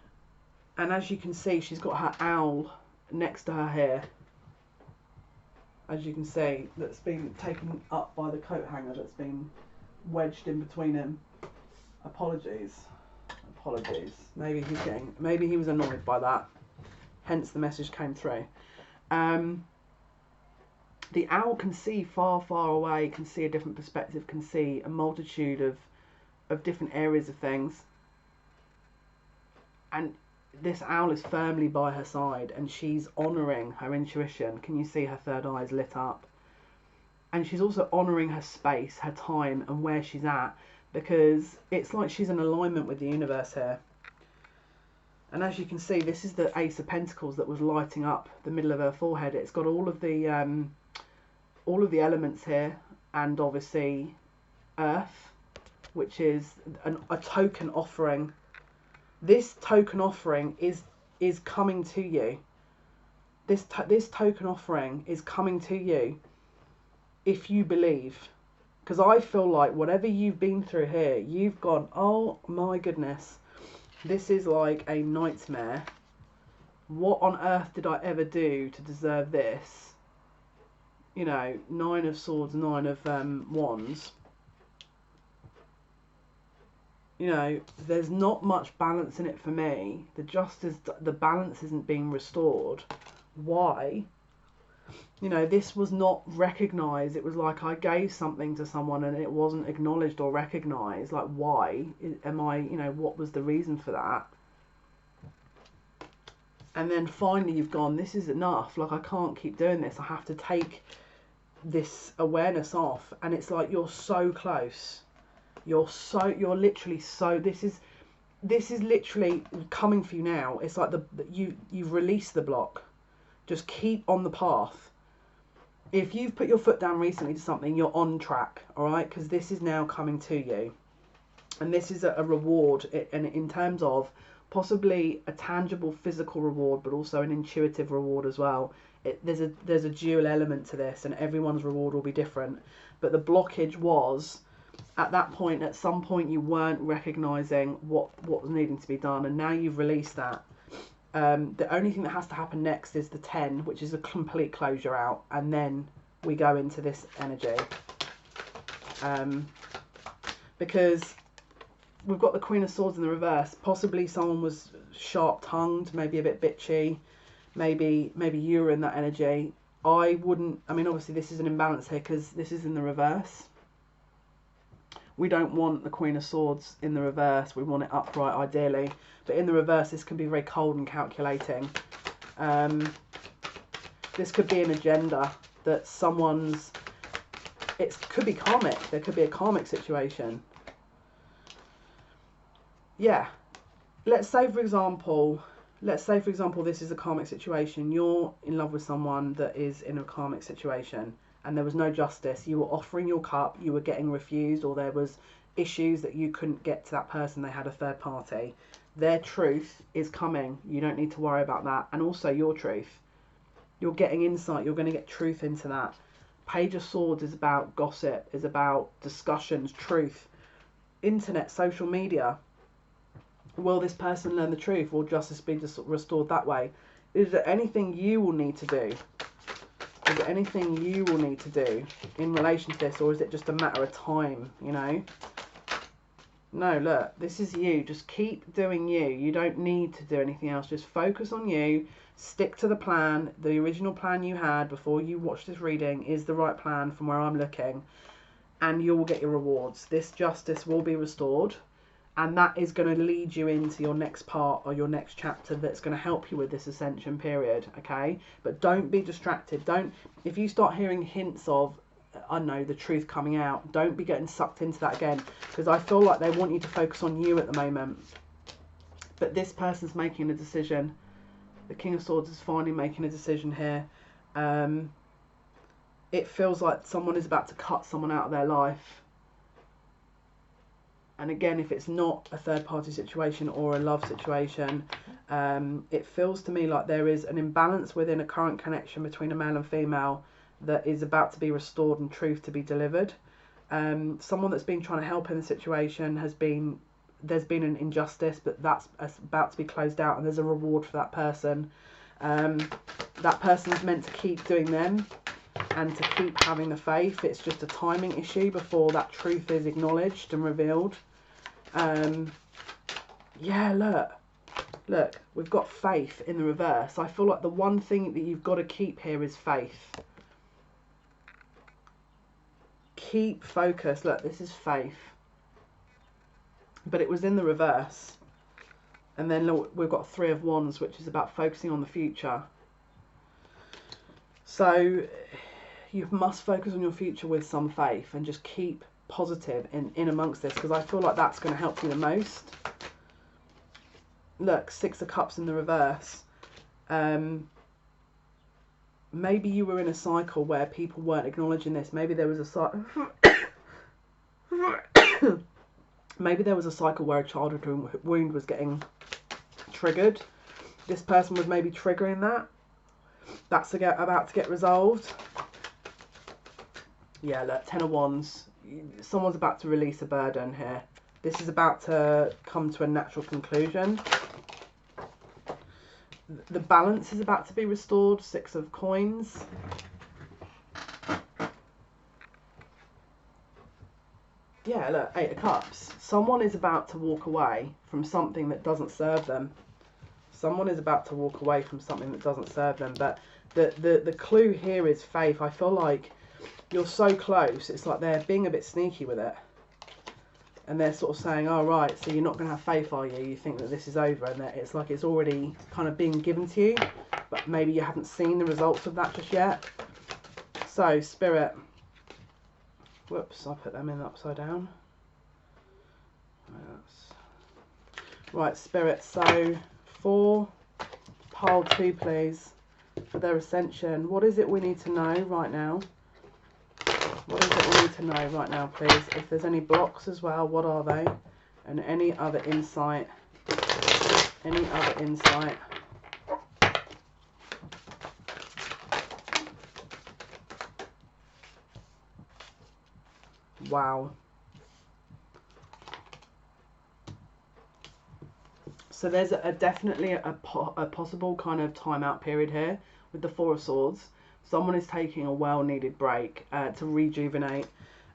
S1: And as you can see, she's got her owl next to her here. As you can see, that's been taken up by the coat hanger that's been wedged in between him. Apologies. Maybe he was annoyed by that. Hence the message came through. The owl can see far, far away, can see a different perspective, can see a multitude of different areas of things. And this owl is firmly by her side, and she's honouring her intuition. Can you see her third eye is lit up? And she's also honouring her space, her time, and where she's at, because it's like she's in alignment with the universe here. And as you can see, this is the Ace of Pentacles that was lighting up the middle of her forehead. It's got all of the elements here, and obviously Earth, which is a token offering. This token offering is coming to you. This token offering is coming to you if you believe. Because I feel like whatever you've been through here, you've gone, oh my goodness, this is like a nightmare. What on earth did I ever do to deserve this? Nine of Swords, Nine of Wands. There's not much balance in it for me. The balance isn't being restored. Why? This was not recognised. It was like I gave something to someone and it wasn't acknowledged or recognised. Like, why? What was the reason for that? And then finally you've gone, this is enough. Like, I can't keep doing this. I have to take this awareness off. And it's like, you're so close. You're literally so, this is literally coming for you now. It's like you've released the block. Just keep on the path. If you've put your foot down recently to something, you're on track, all right? Because this is now coming to you. And this is a reward, and in terms of possibly a tangible physical reward, but also an intuitive reward as well. There's a dual element to this, and everyone's reward will be different. But the blockage was, at that point, at some point, you weren't recognizing what was needing to be done, and now you've released that. The only thing that has to happen next is the 10, which is a complete closure out, and then we go into this energy. Because we've got the Queen of Swords in the reverse. Possibly someone was sharp-tongued, maybe a bit bitchy, maybe you were in that energy. I mean, obviously this is an imbalance here because this is in the reverse. We don't want the Queen of Swords in the reverse. We want it upright, ideally. But in the reverse, this can be very cold and calculating. This could be an agenda that someone's... It could be karmic. There could be a karmic situation. Yeah. Let's say, for example, this is a karmic situation. You're in love with someone that is in a karmic situation, and there was no justice. You were offering your cup, you were getting refused, or there was issues that you couldn't get to that person. They had a third party. Their truth is coming. You don't need to worry about that. And also your truth. You're getting insight. You're going to get truth into that. Page of Swords is about gossip, is about discussions, truth. Internet, social media. Will this person learn the truth? Will justice be restored that way? Is there anything you will need to do? Is there anything you will need to do in relation to this, or is it just a matter of time, you know? No, look, this is you. Just keep doing you. You don't need to do anything else. Just focus on you. Stick to the plan. The original plan you had before you watched this reading is the right plan from where I'm looking. And you will get your rewards. This justice will be restored. And that is going to lead you into your next part or your next chapter that's going to help you with this ascension period, okay? But don't be distracted. If you start hearing hints of, I know, the truth coming out, don't be getting sucked into that again, because I feel like they want you to focus on you at the moment. But this person's making a decision. The King of Swords is finally making a decision here. It feels like someone is about to cut someone out of their life. And again, if it's not a third party situation or a love situation, it feels to me like there is an imbalance within a current connection between a male and female that is about to be restored and truth to be delivered. Someone that's been trying to help in the situation there's been an injustice, but that's about to be closed out, and there's a reward for that person. That person's meant to keep doing them and to keep having the faith. It's just a timing issue before that truth is acknowledged and revealed. Yeah, look, we've got faith in the reverse. I feel like the one thing that you've got to keep here is faith. Keep focused. Look, this is faith. But it was in the reverse. And then look, we've got 3 of Wands, which is about focusing on the future. So you must focus on your future with some faith and just keep positive in amongst this, because I feel like that's going to help you the most. Look, 6 of Cups in the reverse. Maybe you were in a cycle where people weren't acknowledging this. Maybe there was a cycle. Maybe there was a cycle where a childhood wound was getting triggered. This person was maybe triggering that. That's about to get resolved. Yeah, look, 10 of Wands. Someone's about to release a burden here. This is about to come to a natural conclusion. The balance is about to be restored. 6 of Coins. Yeah, look, 8 of Cups. Someone is about to walk away from something that doesn't serve them. Someone is about to walk away from something that doesn't serve them. But the clue here is faith. I feel like you're so close. It's like they're being a bit sneaky with it. And they're sort of saying, oh, right, so you're not going to have faith, are you? You think that this is over, and that it's like it's already kind of being given to you. But maybe you haven't seen the results of that just yet. So, Spirit. Whoops, I put them in upside down. Right, Spirit. So, for pile 2, please, for their ascension. What is it we need to know right now? What is it we need to know right now, please? If there's any blocks as well, what are they? And any other insight? Any other insight? Wow. So there's definitely a possible kind of timeout period here with the Four of Swords. Someone is taking a well-needed break to rejuvenate,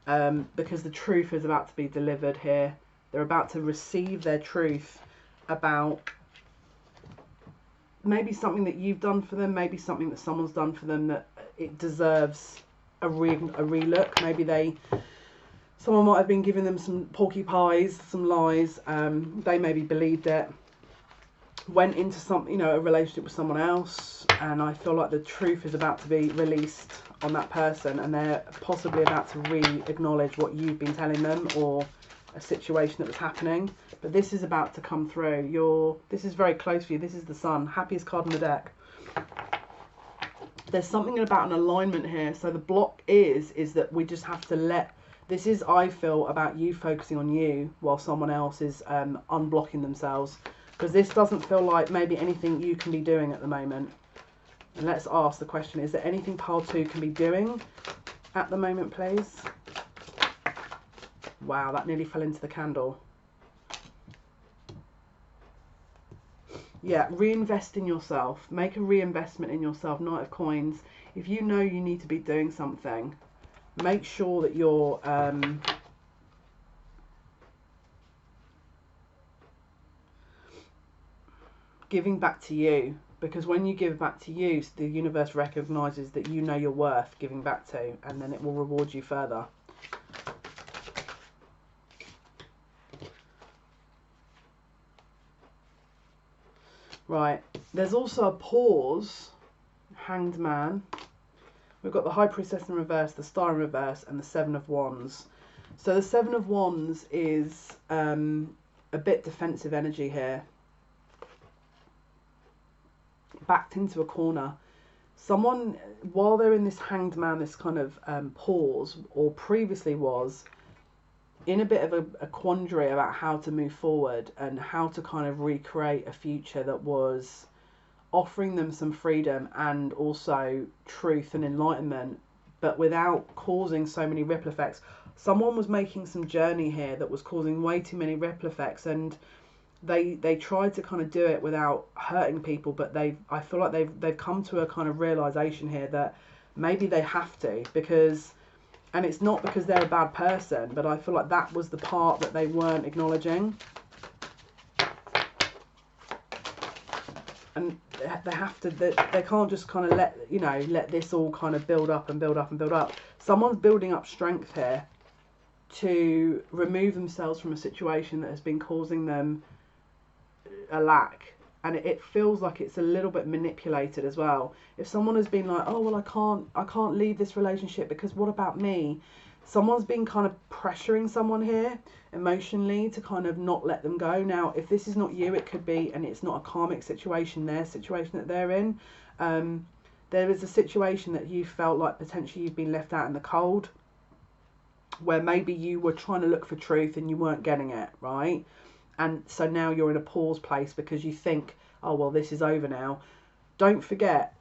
S1: because the truth is about to be delivered here. They're about to receive their truth about maybe something that you've done for them, maybe something that someone's done for them that it deserves a relook. Maybe someone might have been giving them some porcupines, some lies. They maybe believed it, went into some, a relationship with someone else, and I feel like the truth is about to be released on that person, and they're possibly about to re-acknowledge what you've been telling them, or a situation that was happening. But this is about to come through. This is very close for you. This is the Sun, happiest card in the deck. There's something about an alignment here. So the block is that we just have to let, this is, I feel, about you focusing on you while someone else is unblocking themselves. Because this doesn't feel like maybe anything you can be doing at the moment. And let's ask the question, is there anything pile 2 can be doing at the moment, please? Wow, that nearly fell into the candle. Yeah, reinvest in yourself. Make a reinvestment in yourself. Knight of Coins. If you know you need to be doing something, make sure that you're giving back to you, because when you give back to you, the universe recognizes that you know your worth giving back to, and then it will reward you further. Right, there's also a pause. Hanged Man. We've got the High Priestess in reverse, the Star in reverse, and the Seven of Wands. So the Seven of Wands is a bit defensive energy here. Backed into a corner. Someone, while they're in this Hanged Man, this kind of pause, or previously was, in a bit of a quandary about how to move forward and how to kind of recreate a future that was offering them some freedom and also truth and enlightenment, but without causing so many ripple effects. Someone was making some journey here that was causing way too many ripple effects, and they tried to kind of do it without hurting people, but I feel like they've come to a kind of realization here that maybe they have to, because, and it's not because they're a bad person, but I feel like that was the part that they weren't acknowledging. And they have to, they can't just kind of let this all kind of build up and build up and build up. Someone's building up strength here to remove themselves from a situation that has been causing them a lack, and it feels like it's a little bit manipulated as well. If someone has been like, oh well, I can't leave this relationship because what about me? Someone's been kind of pressuring someone here emotionally to kind of not let them go. Now, if this is not you, it could be, and it's not a karmic situation, their situation that they're in. There is a situation that you felt like potentially you've been left out in the cold, where maybe you were trying to look for truth and you weren't getting it, right? And so now you're in a pause place because you think, oh well, this is over now. Don't forget,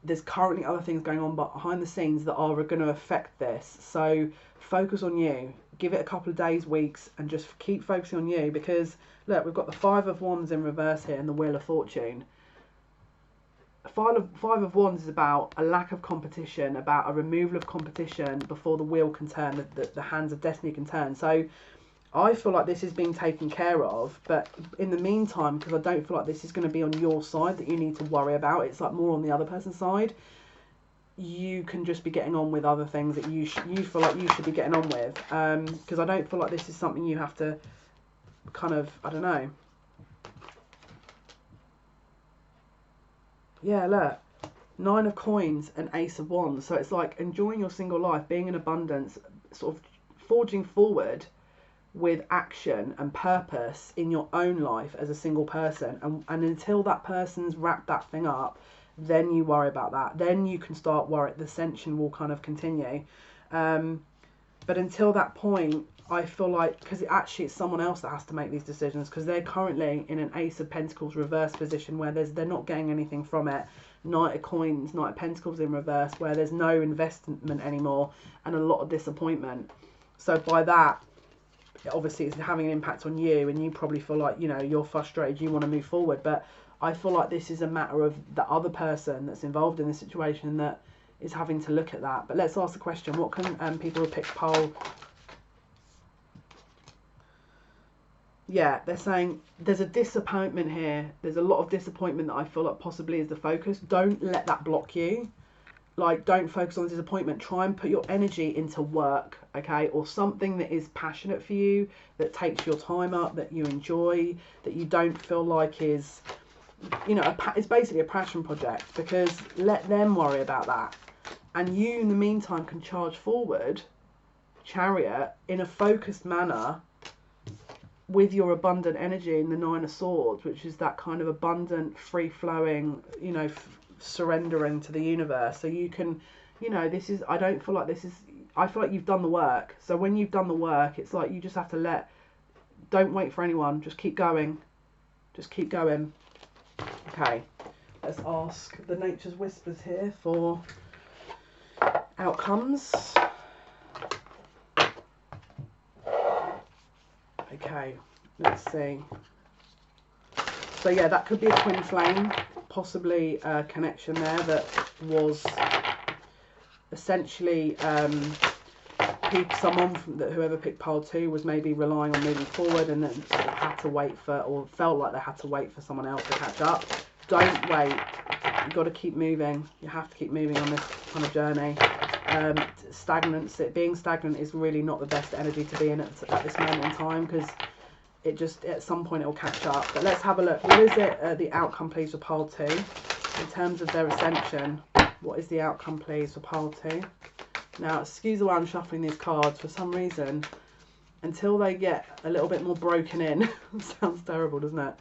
S1: there's currently other things going on behind the scenes that are going to affect this. So focus on you. Give it a couple of days, weeks, and just keep focusing on you, because look, we've got the Five of Wands in reverse here and the Wheel of Fortune. Five of Wands is about a lack of competition, about a removal of competition before the wheel can turn, the hands of destiny can turn. So I feel like this is being taken care of, but in the meantime, because I don't feel like this is going to be on your side that you need to worry about, it's like more on the other person's side. You can just be getting on with other things that you feel like you should be getting on with, because I don't feel like this is something you have to kind of, I don't know. Yeah, look, Nine of Coins and Ace of Wands. So it's like enjoying your single life, being in abundance, sort of forging forward with action and purpose in your own life as a single person, and until that person's wrapped that thing up, then you worry about that. Then you can start worrying. The ascension will kind of continue, but until that point, I feel like, because it's someone else that has to make these decisions, because they're currently in an Ace of Pentacles reverse position where they're not getting anything from it. Knight of Coins, Knight of Pentacles in reverse, where there's no investment anymore and a lot of disappointment. So by that, obviously it's having an impact on you, and you probably feel like, you know, you're frustrated, you want to move forward. But I feel like this is a matter of the other person that's involved in this situation that is having to look at that. But let's ask the question, what can people who pick pole... Yeah, they're saying there's a disappointment here. There's a lot of disappointment that I feel like possibly is the focus. Don't let that block you. Like, don't focus on the disappointment. Try and put your energy into work, okay? Or something that is passionate for you, that takes your time up, that you enjoy, that you don't feel like is, you know, it's basically a passion project, because let them worry about that. And you, in the meantime, can charge forward, Chariot, in a focused manner, with your abundant energy in the Nine of Swords, which is that kind of abundant, free-flowing, you know, surrendering to the universe. So you can, you know, this is, I don't feel like this is, I feel like you've done the work. So when you've done the work, it's like you just have to don't wait for anyone, just keep going. Just keep going. Okay, let's ask the Nature's Whispers here for outcomes. Okay, let's see. So yeah, that could be a twin flame, possibly a connection there that was essentially someone from whoever picked pile 2 was maybe relying on moving forward, and then sort of had to wait for, or felt like they had to wait for someone else to catch up. Don't wait. You've got to keep moving. You have to keep moving on this kind of journey. Being stagnant is really not the best energy to be in at this moment in time, because it just, at some point, it will catch up. But let's have a look. What is it, the outcome, please, for pile 2? In terms of their ascension, what is the outcome, please, for pile 2? Now, excuse the way I'm shuffling these cards. For some reason, until they get a little bit more broken in, sounds terrible, doesn't it?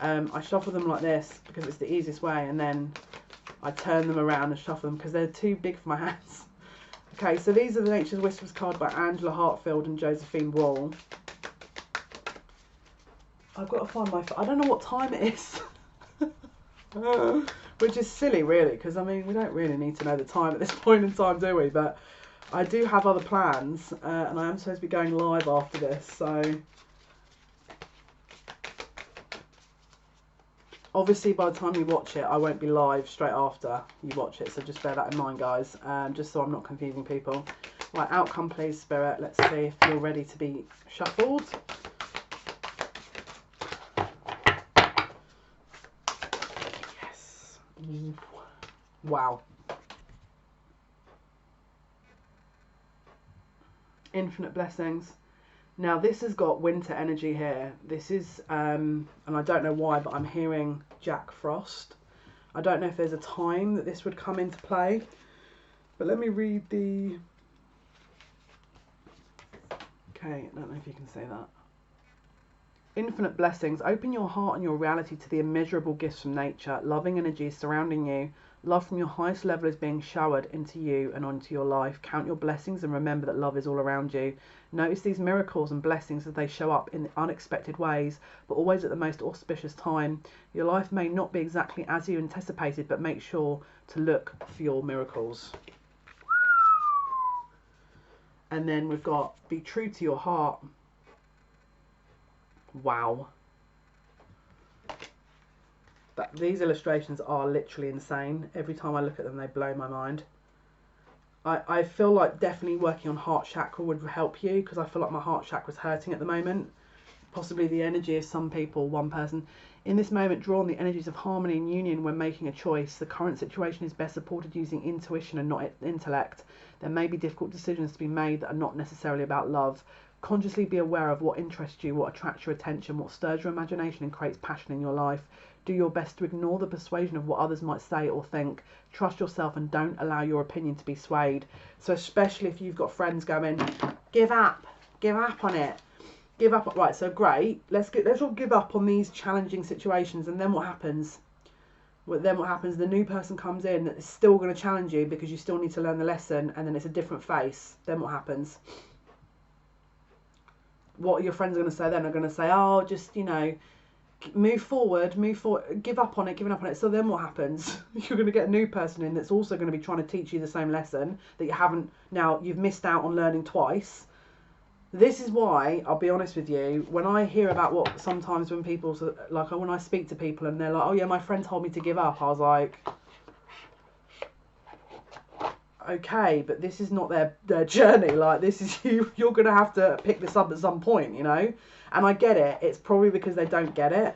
S1: I shuffle them like this because it's the easiest way, and then I turn them around and shuffle them because they're too big for my hands. Okay, so these are the Nature's Whispers card by Angela Hartfield and Josephine Wall. I've got to find my... I don't know what time it is. Which is silly, really, because, I mean, we don't really need to know the time at this point in time, do we? But I do have other plans, and I am supposed to be going live after this, so... Obviously, by the time you watch it, I won't be live straight after you watch it, so just bear that in mind, guys, just so I'm not confusing people. Right, outcome, please, Spirit. Let's see if you're ready to be shuffled. Yes. Wow. Infinite blessings. Now, this has got winter energy here. This is, and I don't know why, but I'm hearing Jack Frost. I don't know if there's a time that this would come into play, but let me read the... Okay, I don't know if you can say that. Infinite blessings. Open your heart and your reality to the immeasurable gifts from nature. Loving energy is surrounding you. Love from your highest level is being showered into you and onto your life. Count your blessings and remember that love is all around you. Notice these miracles and blessings as they show up in unexpected ways, but always at the most auspicious time. Your life may not be exactly as you anticipated, but make sure to look for your miracles. And then we've got be true to your heart. Wow. These illustrations are literally insane. Every time I look at them, they blow my mind. I feel like definitely working on heart chakra would help you, because I feel like my heart chakra is hurting at the moment. Possibly the energy of some people, one person. In this moment, draw on the energies of harmony and union when making a choice. The current situation is best supported using intuition and not intellect. There may be difficult decisions to be made that are not necessarily about love. Consciously be aware of what interests you, what attracts your attention, what stirs your imagination and creates passion in your life. Do your best to ignore the persuasion of what others might say or think. Trust yourself and don't allow your opinion to be swayed. So especially if you've got friends going, give up on it. Give up. Right, so great. Let's all give up on these challenging situations, and then what happens? Well, then what happens? The new person comes in that is still going to challenge you because you still need to learn the lesson, and then it's a different face. Then what happens? what are your friends going to say then? They're going to say, oh, just, you know, move forward, give up on it, giving up on it. So then what happens? You're going to get a new person in that's also going to be trying to teach you the same lesson that you haven't, now you've missed out on learning twice. This is why, I'll be honest with you, when I hear about what sometimes when people, like when I speak to people and they're like, oh yeah, my friend told me to give up, I was like, okay, but this is not their journey. Like, this is you're going to have to pick this up at some point, you know. And I get it, it's probably because they don't get it,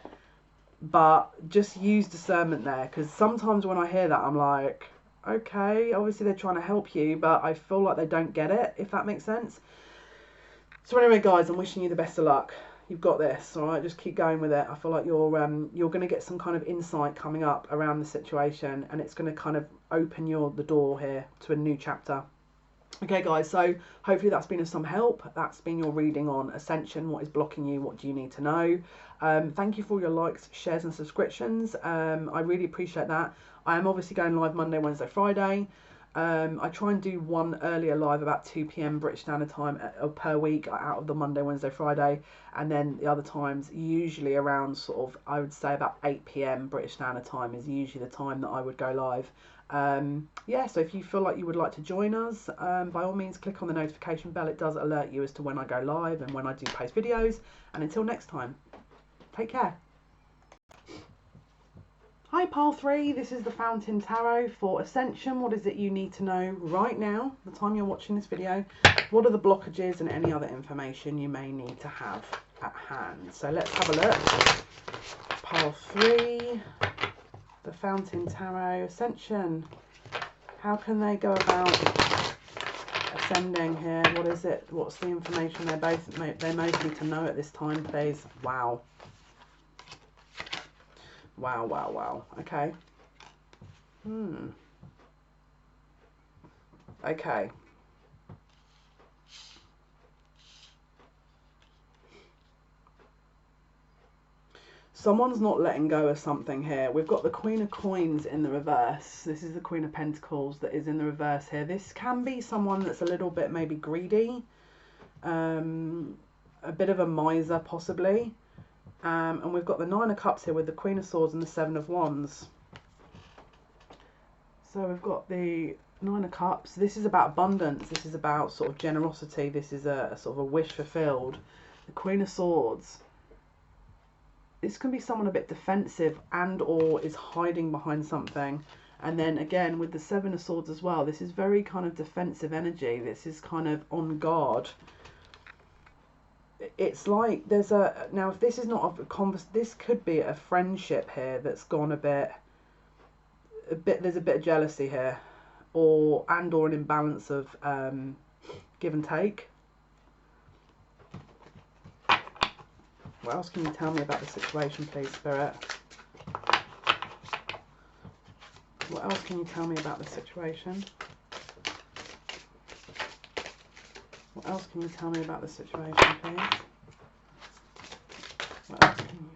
S1: but just use discernment there, because sometimes when I hear that, I'm like, okay, obviously they're trying to help you, but I feel like they don't get it, if that makes sense. So anyway, guys, I'm wishing you the best of luck. You've got this, all right? Just keep going with it. I feel like you're going to get some kind of insight coming up around the situation, and it's going to kind of open the door here to a new chapter. Okay, guys, so hopefully that's been of some help. That's been your reading on Ascension. What is blocking you? What do you need to know? Thank you for all your likes, shares and subscriptions. I really appreciate that. I am obviously going live Monday, Wednesday, Friday. I try and do one earlier live about 2 p.m. British Standard Time per week out of the Monday, Wednesday, Friday, and then the other times usually around sort of, I would say about 8 p.m. British Standard Time is usually the time that I would go live. Yeah, so if you feel like you would like to join us, by all means click on the notification bell. It does alert you as to when I go live and when I do post videos. And until next time, take care. Hi Pile 3, this is the Fountain Tarot for Ascension. What is it you need to know right now, the time you're watching this video? What are the blockages and any other information you may need to have at hand? So let's have a look. Pile 3, the Fountain Tarot, Ascension. How can they go about ascending here? What is it? What's the information they most need to know at this time, please? Wow. Wow, wow, wow. Okay. Okay. Someone's not letting go of something here. We've got the Queen of Coins in the reverse. This is the Queen of Pentacles that is in the reverse here. This can be someone that's a little bit maybe greedy. A bit of a miser possibly. And we've got the Nine of Cups here with the Queen of Swords and the Seven of Wands. So we've got the Nine of Cups. This is about abundance. This is about sort of generosity. This is a sort of a wish fulfilled. The Queen of Swords. This can be someone a bit defensive and or is hiding behind something. And then again with the Seven of Swords as well. This is very kind of defensive energy. This is kind of on guard. It's like there's a, now if this is not a this could be a friendship here that's gone a bit, there's a bit of jealousy here, or an imbalance of give and take. What else can you tell me about the situation, please, Spirit? What else can you tell me about the situation? What else can you tell me about the situation, please? What else can you...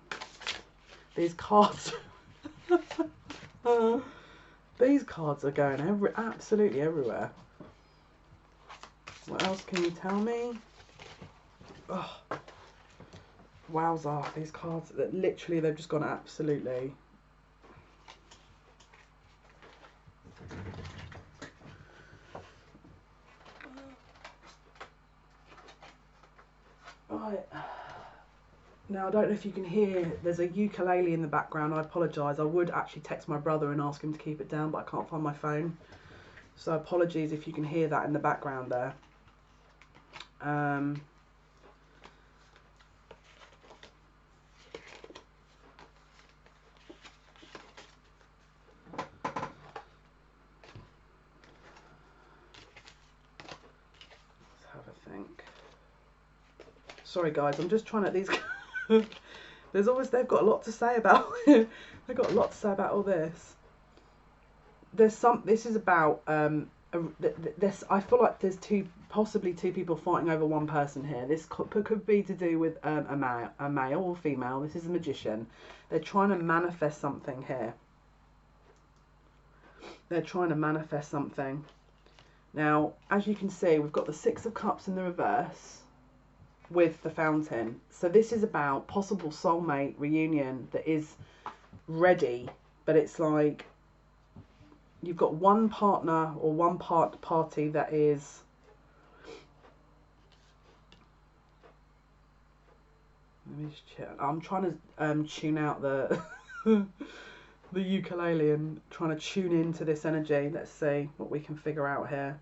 S1: These cards... these cards are going absolutely everywhere. What else can you tell me? Oh, wowza, these cards, that literally they've just gone absolutely... Right. Now, I don't know if you can hear, there's a ukulele in the background. I apologise. I would actually text my brother and ask him to keep it down, but I can't find my phone. So apologies if you can hear that in the background there. Sorry guys, I'm just trying to, these there's always, they've got a lot to say about they've got a lot to say about all this. There's some, this is about this, I feel like there's possibly two people fighting over one person here. This could be to do with a male or female. This is a magician. They're trying to manifest something here. They're trying to manifest something. Now, as you can see, we've got the Six of Cups in the reverse. with the Fountain. So this is about possible soulmate reunion that is ready, but it's like you've got one partner or one party that is I'm trying to tune out the the ukulele and trying to tune into this energy. Let's see what we can figure out here.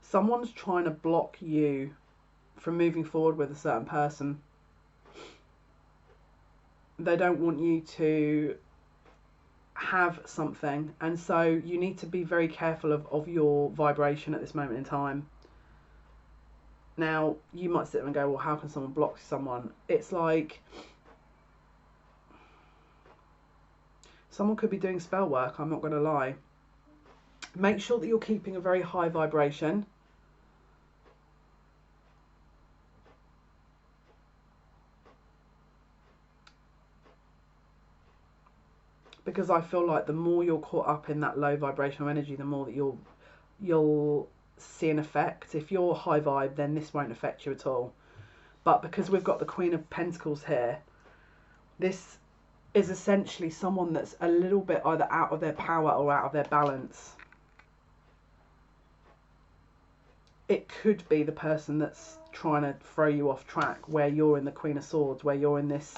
S1: Someone's trying to block you from moving forward with a certain person. They don't want you to have something, and so you need to be very careful of your vibration at this moment in time. Now, you might sit there and go, well, how can someone block someone? It's like someone could be doing spell work, I'm not going to lie. Make sure that you're keeping a very high vibration. Because I feel like the more you're caught up in that low vibrational energy, the more that you'll see an effect. If you're high vibe, then this won't affect you at all. But because we've got the Queen of Pentacles here, this is essentially someone that's a little bit either out of their power or out of their balance. It could be the person that's trying to throw you off track, where you're in the Queen of Swords, where you're in this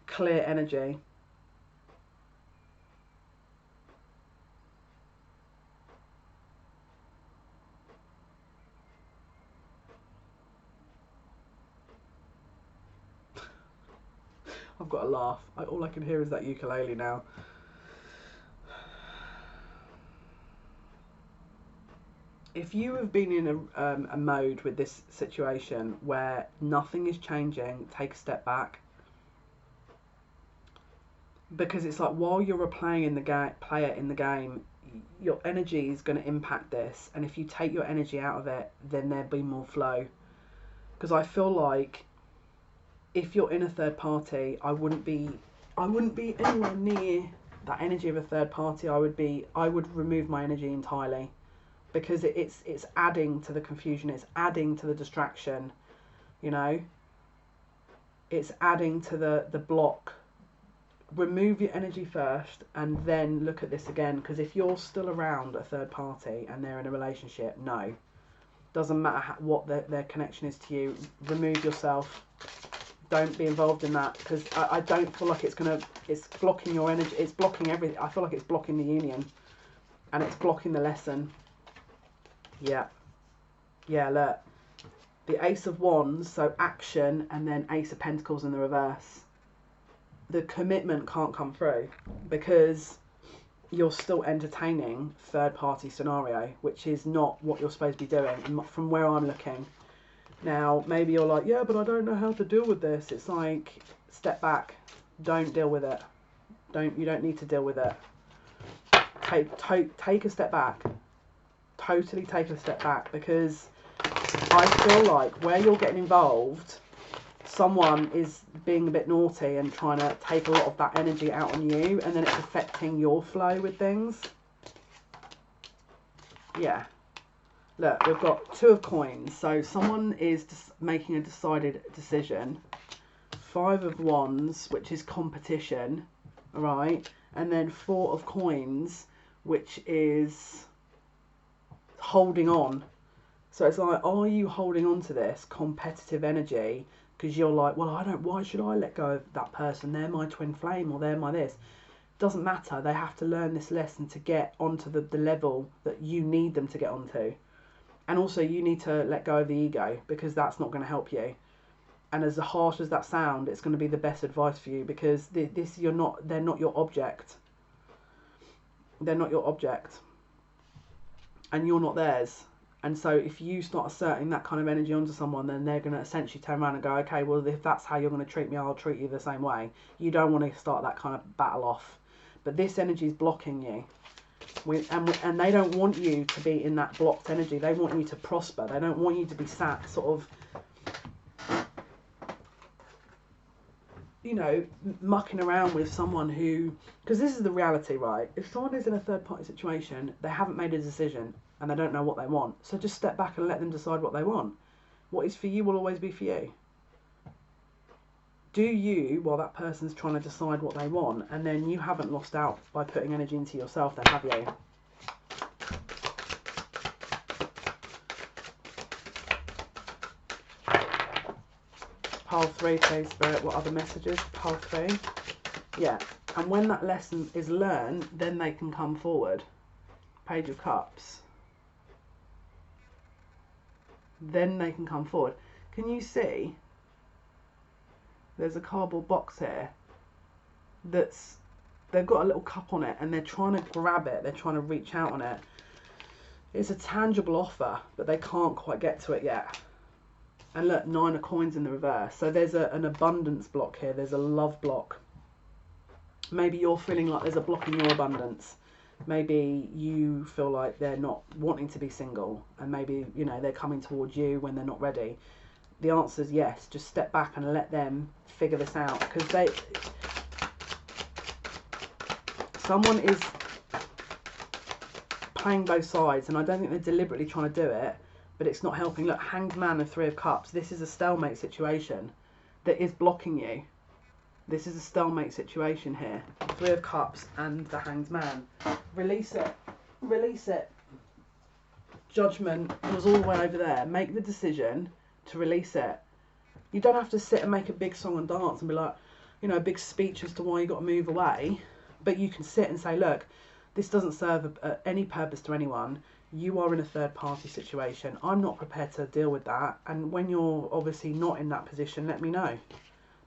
S1: clear energy. I've got to laugh. All I can hear is that ukulele now. If you have been in a mode with this situation where nothing is changing, take a step back. Because it's like while you're a player in the game, your energy is going to impact this. And if you take your energy out of it, then there'll be more flow. Because I feel like if you're in a third party, I wouldn't be anywhere near that energy of a third party. I would remove my energy entirely, because it's adding to the confusion, it's adding to the distraction, you know, it's adding to the block. Remove your energy first and then look at this again, because if you're still around a third party and they're in a relationship, no, doesn't matter what their connection is to you, remove yourself. Don't be involved in that, because I don't feel like it's blocking your energy. It's blocking everything. I feel like it's blocking the union, and it's blocking the lesson. Yeah, look, the Ace of Wands, so action, and then Ace of Pentacles in the reverse. The commitment can't come through because you're still entertaining third party scenario, which is not what you're supposed to be doing from where I'm looking. Now, maybe you're like, yeah, but I don't know how to deal with this. It's like, step back. Don't deal with it. You don't need to deal with it. Take a step back. Totally take a step back, because I feel like where you're getting involved, someone is being a bit naughty and trying to take a lot of that energy out on you, and then it's affecting your flow with things. Yeah. Look, we've got Two of Coins, so someone is just making a decided decision. Five of Wands, which is competition, right? And then Four of Coins, which is holding on. So it's like, are you holding on to this competitive energy because you're like, well, why should I let go of that person? They're my twin flame, or they're my this. Doesn't matter. They have to learn this lesson to get onto the level that you need them to get onto. And also you need to let go of the ego, because that's not going to help you. And as harsh as that sound, it's going to be the best advice for you, because they're not your object. They're not your object. And you're not theirs. And so if you start asserting that kind of energy onto someone, then they're going to essentially turn around and go, okay, well, if that's how you're going to treat me, I'll treat you the same way. You don't want to start that kind of battle off. But this energy is blocking you. And they don't want you to be in that blocked energy. They want you to prosper. They don't want you to be sat sort of, you know, mucking around with someone who... Because this is the reality, right? If someone is in a third party situation, they haven't made a decision. and they don't know what they want. So just step back and let them decide what they want. What is for you will always be for you. Do you, while that person's trying to decide what they want, and then you haven't lost out by putting energy into yourself, then have you? Pile 3, please, Spirit. What other messages? Pile 3. Yeah. And when that lesson is learned, then they can come forward. Page of Cups. Then they can come forward. Can you see? There's a cardboard box here that's, they've got a little cup on it and they're trying to grab it. They're trying to reach out on it. It's a tangible offer, but they can't quite get to it yet. And look, 9 of coins in the reverse. So there's an abundance block here. There's a love block. Maybe you're feeling like there's a block in your abundance. Maybe you feel like they're not wanting to be single, and maybe, you know, they're coming towards you when they're not ready. The answer is yes. Just step back and let them figure this out, because someone is playing both sides, and I don't think they're deliberately trying to do it, but it's not helping. Look, Hanged Man and 3 of Cups. This is a stalemate situation that is blocking you. This is a stalemate situation here. 3 of Cups and the Hanged Man. Release it. Release it. Judgment was all the way over there. Make the decision to release it. You don't have to sit and make a big song and dance and be like, you know, a big speech as to why you got to move away. But you can sit and say, look, this doesn't serve any purpose to anyone. You are in a third party situation. I'm not prepared to deal with that. And when you're obviously not in that position, let me know.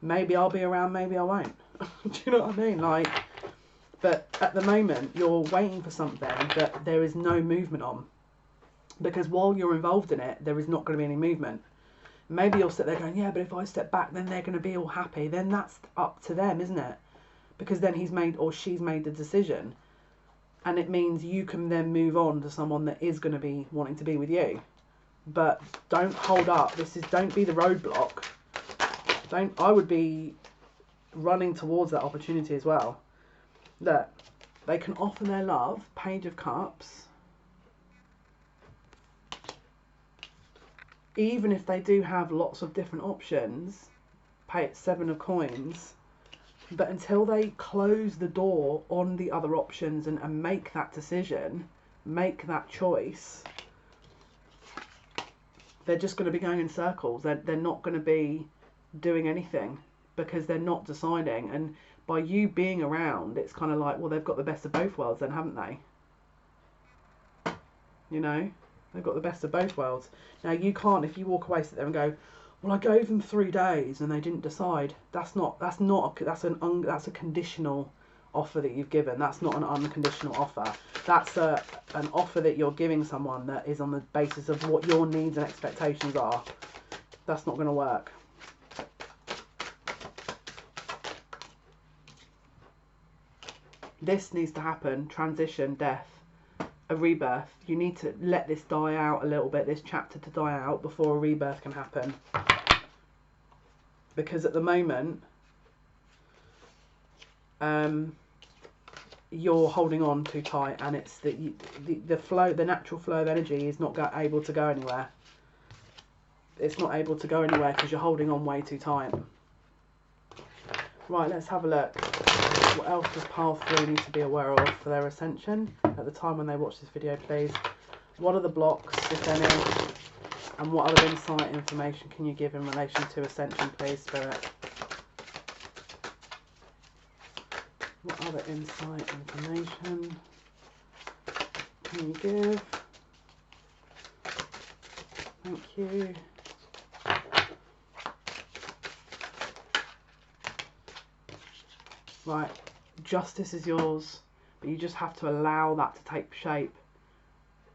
S1: Maybe I'll be around, maybe I won't. Do you know what I mean? Like, but at the moment, you're waiting for something that there is no movement on. Because while you're involved in it, there is not going to be any movement. Maybe you'll sit there going, yeah, but if I step back, then they're going to be all happy. Then that's up to them, isn't it? Because then he's made or she's made the decision. And it means you can then move on to someone that is going to be wanting to be with you. But don't hold up. Don't be the roadblock. I would be running towards that opportunity as well. Look, they can offer their love. Page of Cups. Even if they do have lots of different options. Pay it 7 of Coins. But until they close the door on the other options and make that decision, make that choice, they're just going to be going in circles. They're not going to be doing anything because they're not deciding. And by you being around, it's kind of like, well, they've got the best of both worlds then, haven't they? You know, they've got the best of both worlds. Now you can't, if you walk away, sit there and go, well, I gave them 3 days and they didn't decide. That's a conditional offer that you've given. That's not an unconditional offer. That's an offer that you're giving someone that is on the basis of what your needs and expectations are. That's not going to work. This needs to happen. Transition, death, a rebirth. You need to let this die out a little bit, this chapter to die out before a rebirth can happen. Because at the moment, you're holding on too tight, and it's the flow, the natural flow of energy is not able to go anywhere. It's not able to go anywhere because you're holding on way too tight. Right, let's have a look. What else does pile 3 need to be aware of for their ascension at the time when they watch this video, please? What are the blocks, if any? And what other insight information can you give in relation to ascension, please, Spirit? What other insight information can you give? Thank you. Right, justice is yours, but you just have to allow that to take shape.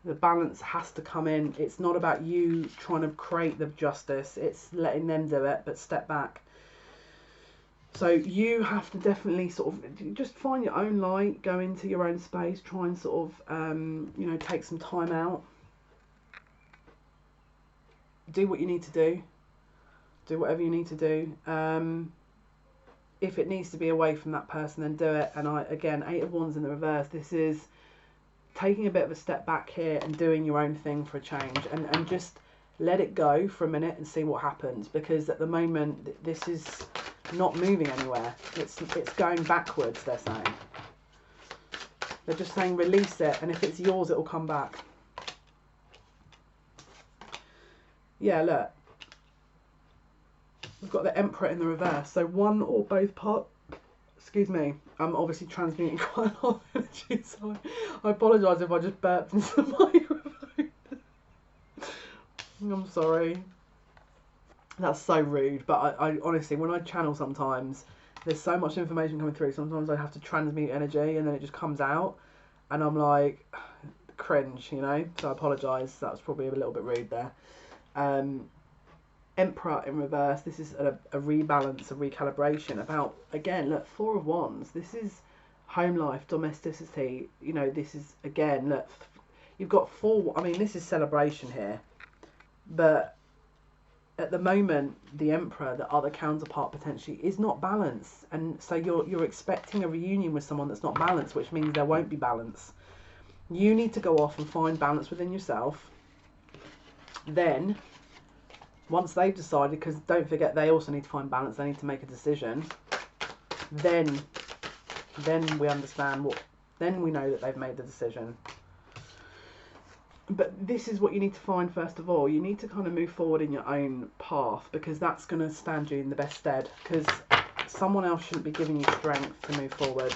S1: The balance has to come in. It's not about you trying to create the justice. It's letting them do it, but step back. So you have to definitely sort of just find your own light, go into your own space, try and sort of, you know, take some time out. Do what you need to do. Do whatever you need to do. If it needs to be away from that person, then do it. And again, 8 of Wands in the reverse. This is taking a bit of a step back here and doing your own thing for a change, and just let it go for a minute and see what happens, because at the moment this is not moving anywhere. It's going backwards, they're saying. They're just saying release it, and if it's yours, it will come back. Yeah, look. We've got the Emperor in the reverse. So one or both parts. Excuse me. I'm obviously transmuting quite a lot of energy, so I apologise if I just burped into the microphone. I'm sorry. That's so rude. But I honestly, when I channel sometimes, there's so much information coming through. Sometimes I have to transmute energy and then it just comes out. And I'm like, cringe, you know? So I apologise. That was probably a little bit rude there. Emperor in reverse. This is a rebalance, a recalibration about, again, look, Four of Wands. This is home life, domesticity. You know, this is, again, look, you've got four. I mean, this is celebration here. But at the moment, the Emperor, the other counterpart potentially, is not balanced. And so you're expecting a reunion with someone that's not balanced, which means there won't be balance. You need to go off and find balance within yourself. Then, once they've decided, because don't forget they also need to find balance, they need to make a decision, then we understand then we know that they've made the decision. But this is what you need to find first of all. You need to kind of move forward in your own path, because that's going to stand you in the best stead, because someone else shouldn't be giving you strength to move forward.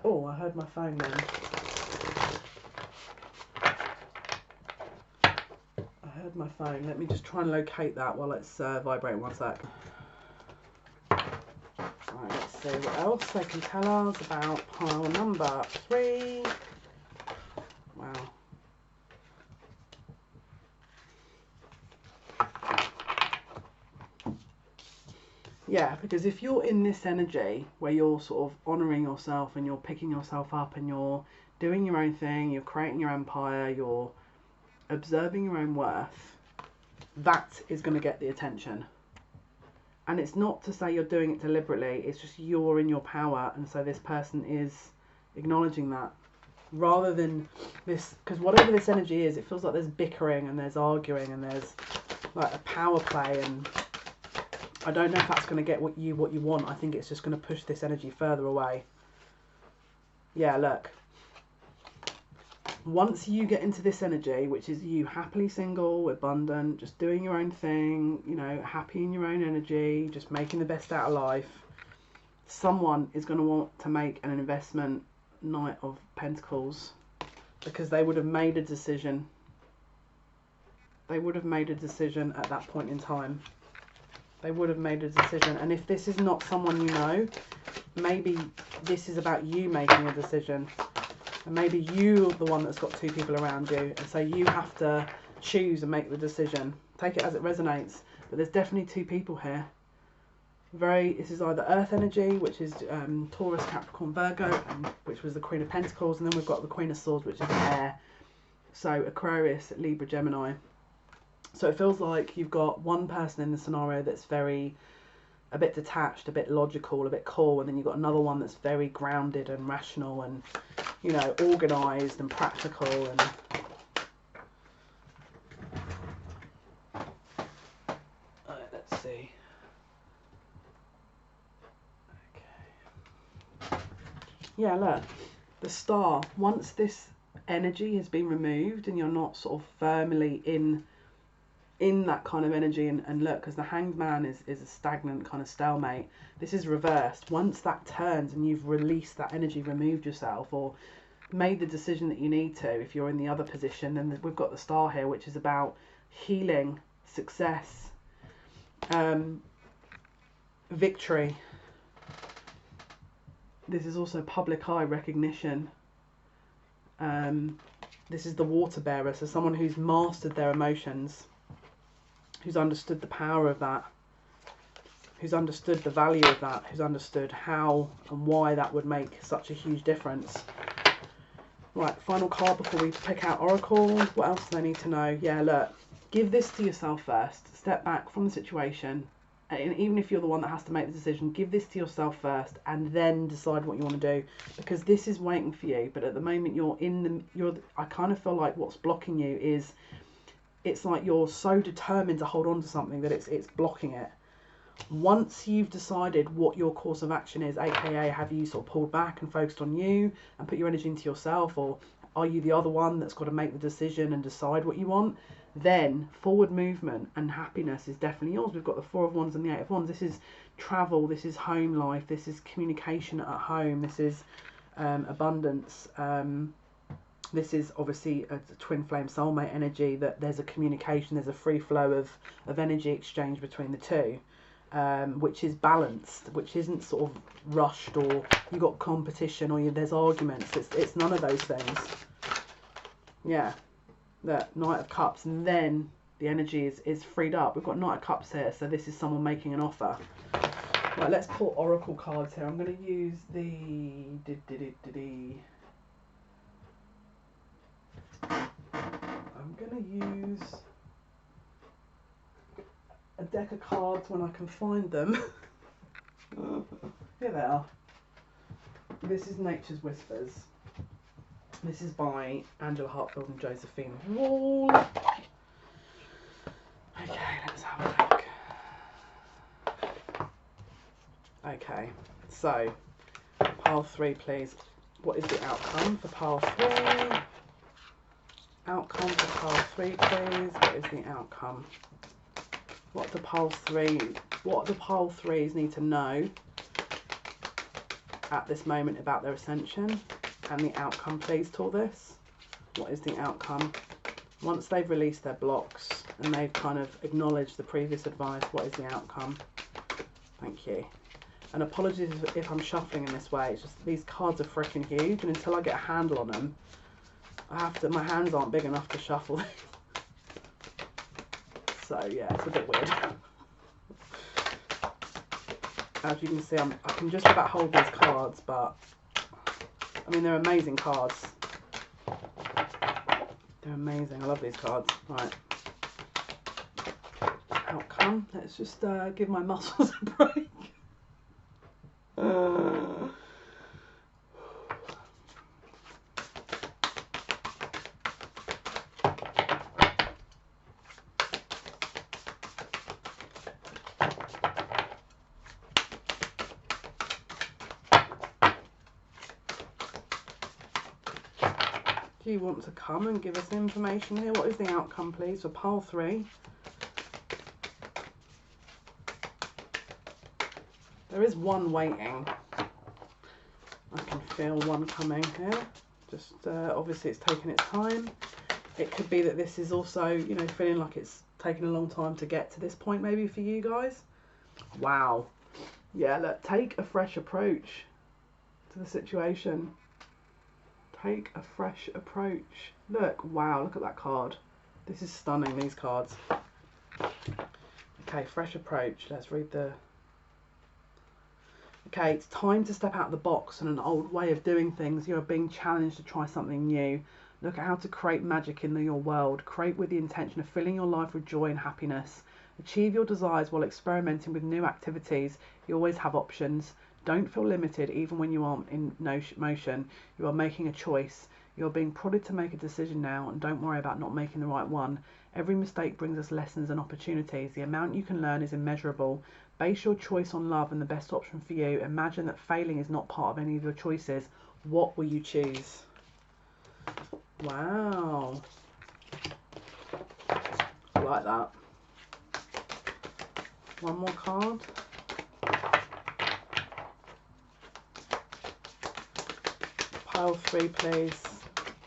S1: Oh, I heard my phone then. I heard my phone. Let me just try and locate that while it's vibrating. One sec. Right, let's see what else they can tell us about pile number 3. Wow. Yeah, because if you're in this energy where you're sort of honouring yourself and you're picking yourself up and you're doing your own thing, you're creating your empire, you're observing your own worth, that is going to get the attention. And it's not to say you're doing it deliberately, it's just you're in your power, and so this person is acknowledging that. Rather than this, because whatever this energy is, it feels like there's bickering and there's arguing and there's like a power play, and I don't know if that's going to get what you want. I think it's just going to push this energy further away. Yeah, look. Once you get into this energy, which is you happily single, abundant, just doing your own thing, you know, happy in your own energy, just making the best out of life, someone is going to want to make an investment, Knight of Pentacles, because they would have made a decision. They would have made a decision at that point in time. They would have made a decision. And if this is not someone you know, maybe this is about you making a decision. And maybe you're the one that's got 2 people around you. And so you have to choose and make the decision. Take it as it resonates. But there's definitely 2 people here. This is either Earth energy, which is Taurus, Capricorn, Virgo, which was the Queen of Pentacles. And then we've got the Queen of Swords, which is air. So Aquarius, Libra, Gemini. So it feels like you've got one person in the scenario that's a bit detached, a bit logical, a bit cool, and then you've got another one that's very grounded and rational and, you know, organised and practical. And let's see. Okay. Yeah, look, the Star. Once this energy has been removed and you're not sort of firmly in that kind of energy, and look, because the Hanged Man is a stagnant kind of stalemate, this is reversed. Once that turns and you've released that energy, removed yourself, or made the decision that you need to, if you're in the other position, then we've got the Star here, which is about healing, success, victory. This is also public eye recognition. This is the Water Bearer, so someone who's mastered their emotions, who's understood the power of that, who's understood the value of that, who's understood how and why that would make such a huge difference. Right, final card before we pick out Oracle. What else do they need to know? Yeah, look, give this to yourself first. Step back from the situation and even if you're the one that has to make the decision, give this to yourself first and then decide what you want to do, because this is waiting for you. But at the moment I kind of feel like what's blocking you is, it's like you're so determined to hold on to something that it's blocking it. Once you've decided what your course of action is, aka have you sort of pulled back and focused on you and put your energy into yourself, or are you the other one that's got to make the decision and decide what you want, then forward movement and happiness is definitely yours. We've got the 4 of Wands and the 8 of Wands. This is travel, this is home life, this is communication at home, this is abundance. This is obviously a twin flame soulmate energy, that there's a communication, there's a free flow of energy exchange between the two. Which is balanced, which isn't sort of rushed, or you got competition, or there's arguments. It's none of those things. Yeah, the Knight of Cups, and then the energy is freed up. We've got Knight of Cups here, so this is someone making an offer. Right, let's pull oracle cards here. I'm going to use the I'm going to use a deck of cards when I can find them. Here they are. This is Nature's Whispers. This is by Angela Hartfield and Josephine Wall. Okay, let's have a look. Okay, so pile 3, please. What is the outcome for pile 3? Outcome for pile 3, please. What is the outcome? What do pile 3s need to know at this moment about their ascension? And the outcome, please, to all this. What is the outcome? Once they've released their blocks and they've kind of acknowledged the previous advice, what is the outcome? Thank you. And apologies if I'm shuffling in this way. It's just these cards are freaking huge, and until I get a handle on them, my hands aren't big enough to shuffle. So yeah, it's a bit weird. As you can see, I can just about hold these cards, but I mean, they're amazing cards. They're amazing. I love these cards. Right. Outcome. Let's just give my muscles a break. Do you want to come and give us information here? What is the outcome, please, for pile 3? There is one waiting. I can feel one coming here. Just obviously it's taking its time. It could be that this is also, you know, feeling like it's taken a long time to get to this point, maybe for you guys. Wow. Yeah, look, take a fresh approach to the situation. Take a fresh approach. Look, wow, look at that card. This is stunning, these cards. Okay, fresh approach. Let's read the... Okay, it's time to step out of the box and an old way of doing things. You're being challenged to try something new. Look at how to create magic in your world. Create with the intention of filling your life with joy and happiness. Achieve your desires while experimenting with new activities. You always have options. Don't feel limited even when you aren't in motion. You are making a choice. You are being prodded to make a decision now, and don't worry about not making the right one. Every mistake brings us lessons and opportunities. The amount you can learn is immeasurable. Base your choice on love and the best option for you. Imagine that failing is not part of any of your choices. What will you choose? Wow. I like that. One more card. Pile 3, please.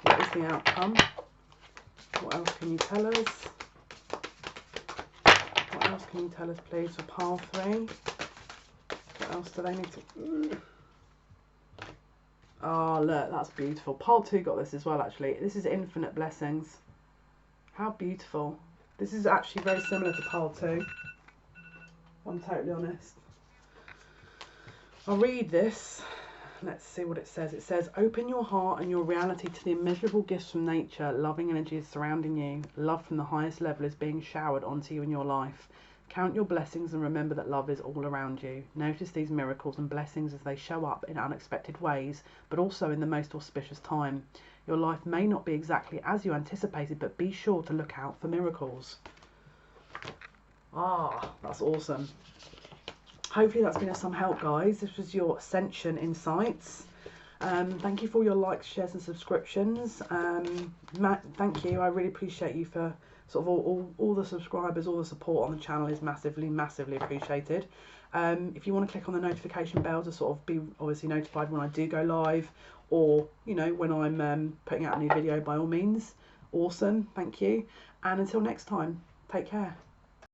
S1: What is the outcome? What else can you tell us? What else can you tell us, please, for pile 3? What else do they need to... Oh, look, that's beautiful. Pile 2 got this as well, actually. This is infinite blessings. How beautiful. This is actually very similar to pile 2. I'm totally honest. I'll read this. Let's see what it says. It says, open your heart and your reality to the immeasurable gifts from nature. Loving energy is surrounding you. Love from the highest level is being showered onto you in your life. Count your blessings and remember that love is all around you. Notice these miracles and blessings as they show up in unexpected ways, but also in the most auspicious time. Your life may not be exactly as you anticipated, but be sure to look out for miracles. Ah, that's awesome. Hopefully that's been of some help, guys. This was your Ascension insights. Thank you for your likes, shares and subscriptions. Matt, thank you. I really appreciate you for sort of all the subscribers, all the support on the channel is massively appreciated. If you want to click on the notification bell to sort of be obviously notified when I do go live, or you know, when I'm putting out a new video, by all means, awesome. Thank you, and until next time, take care.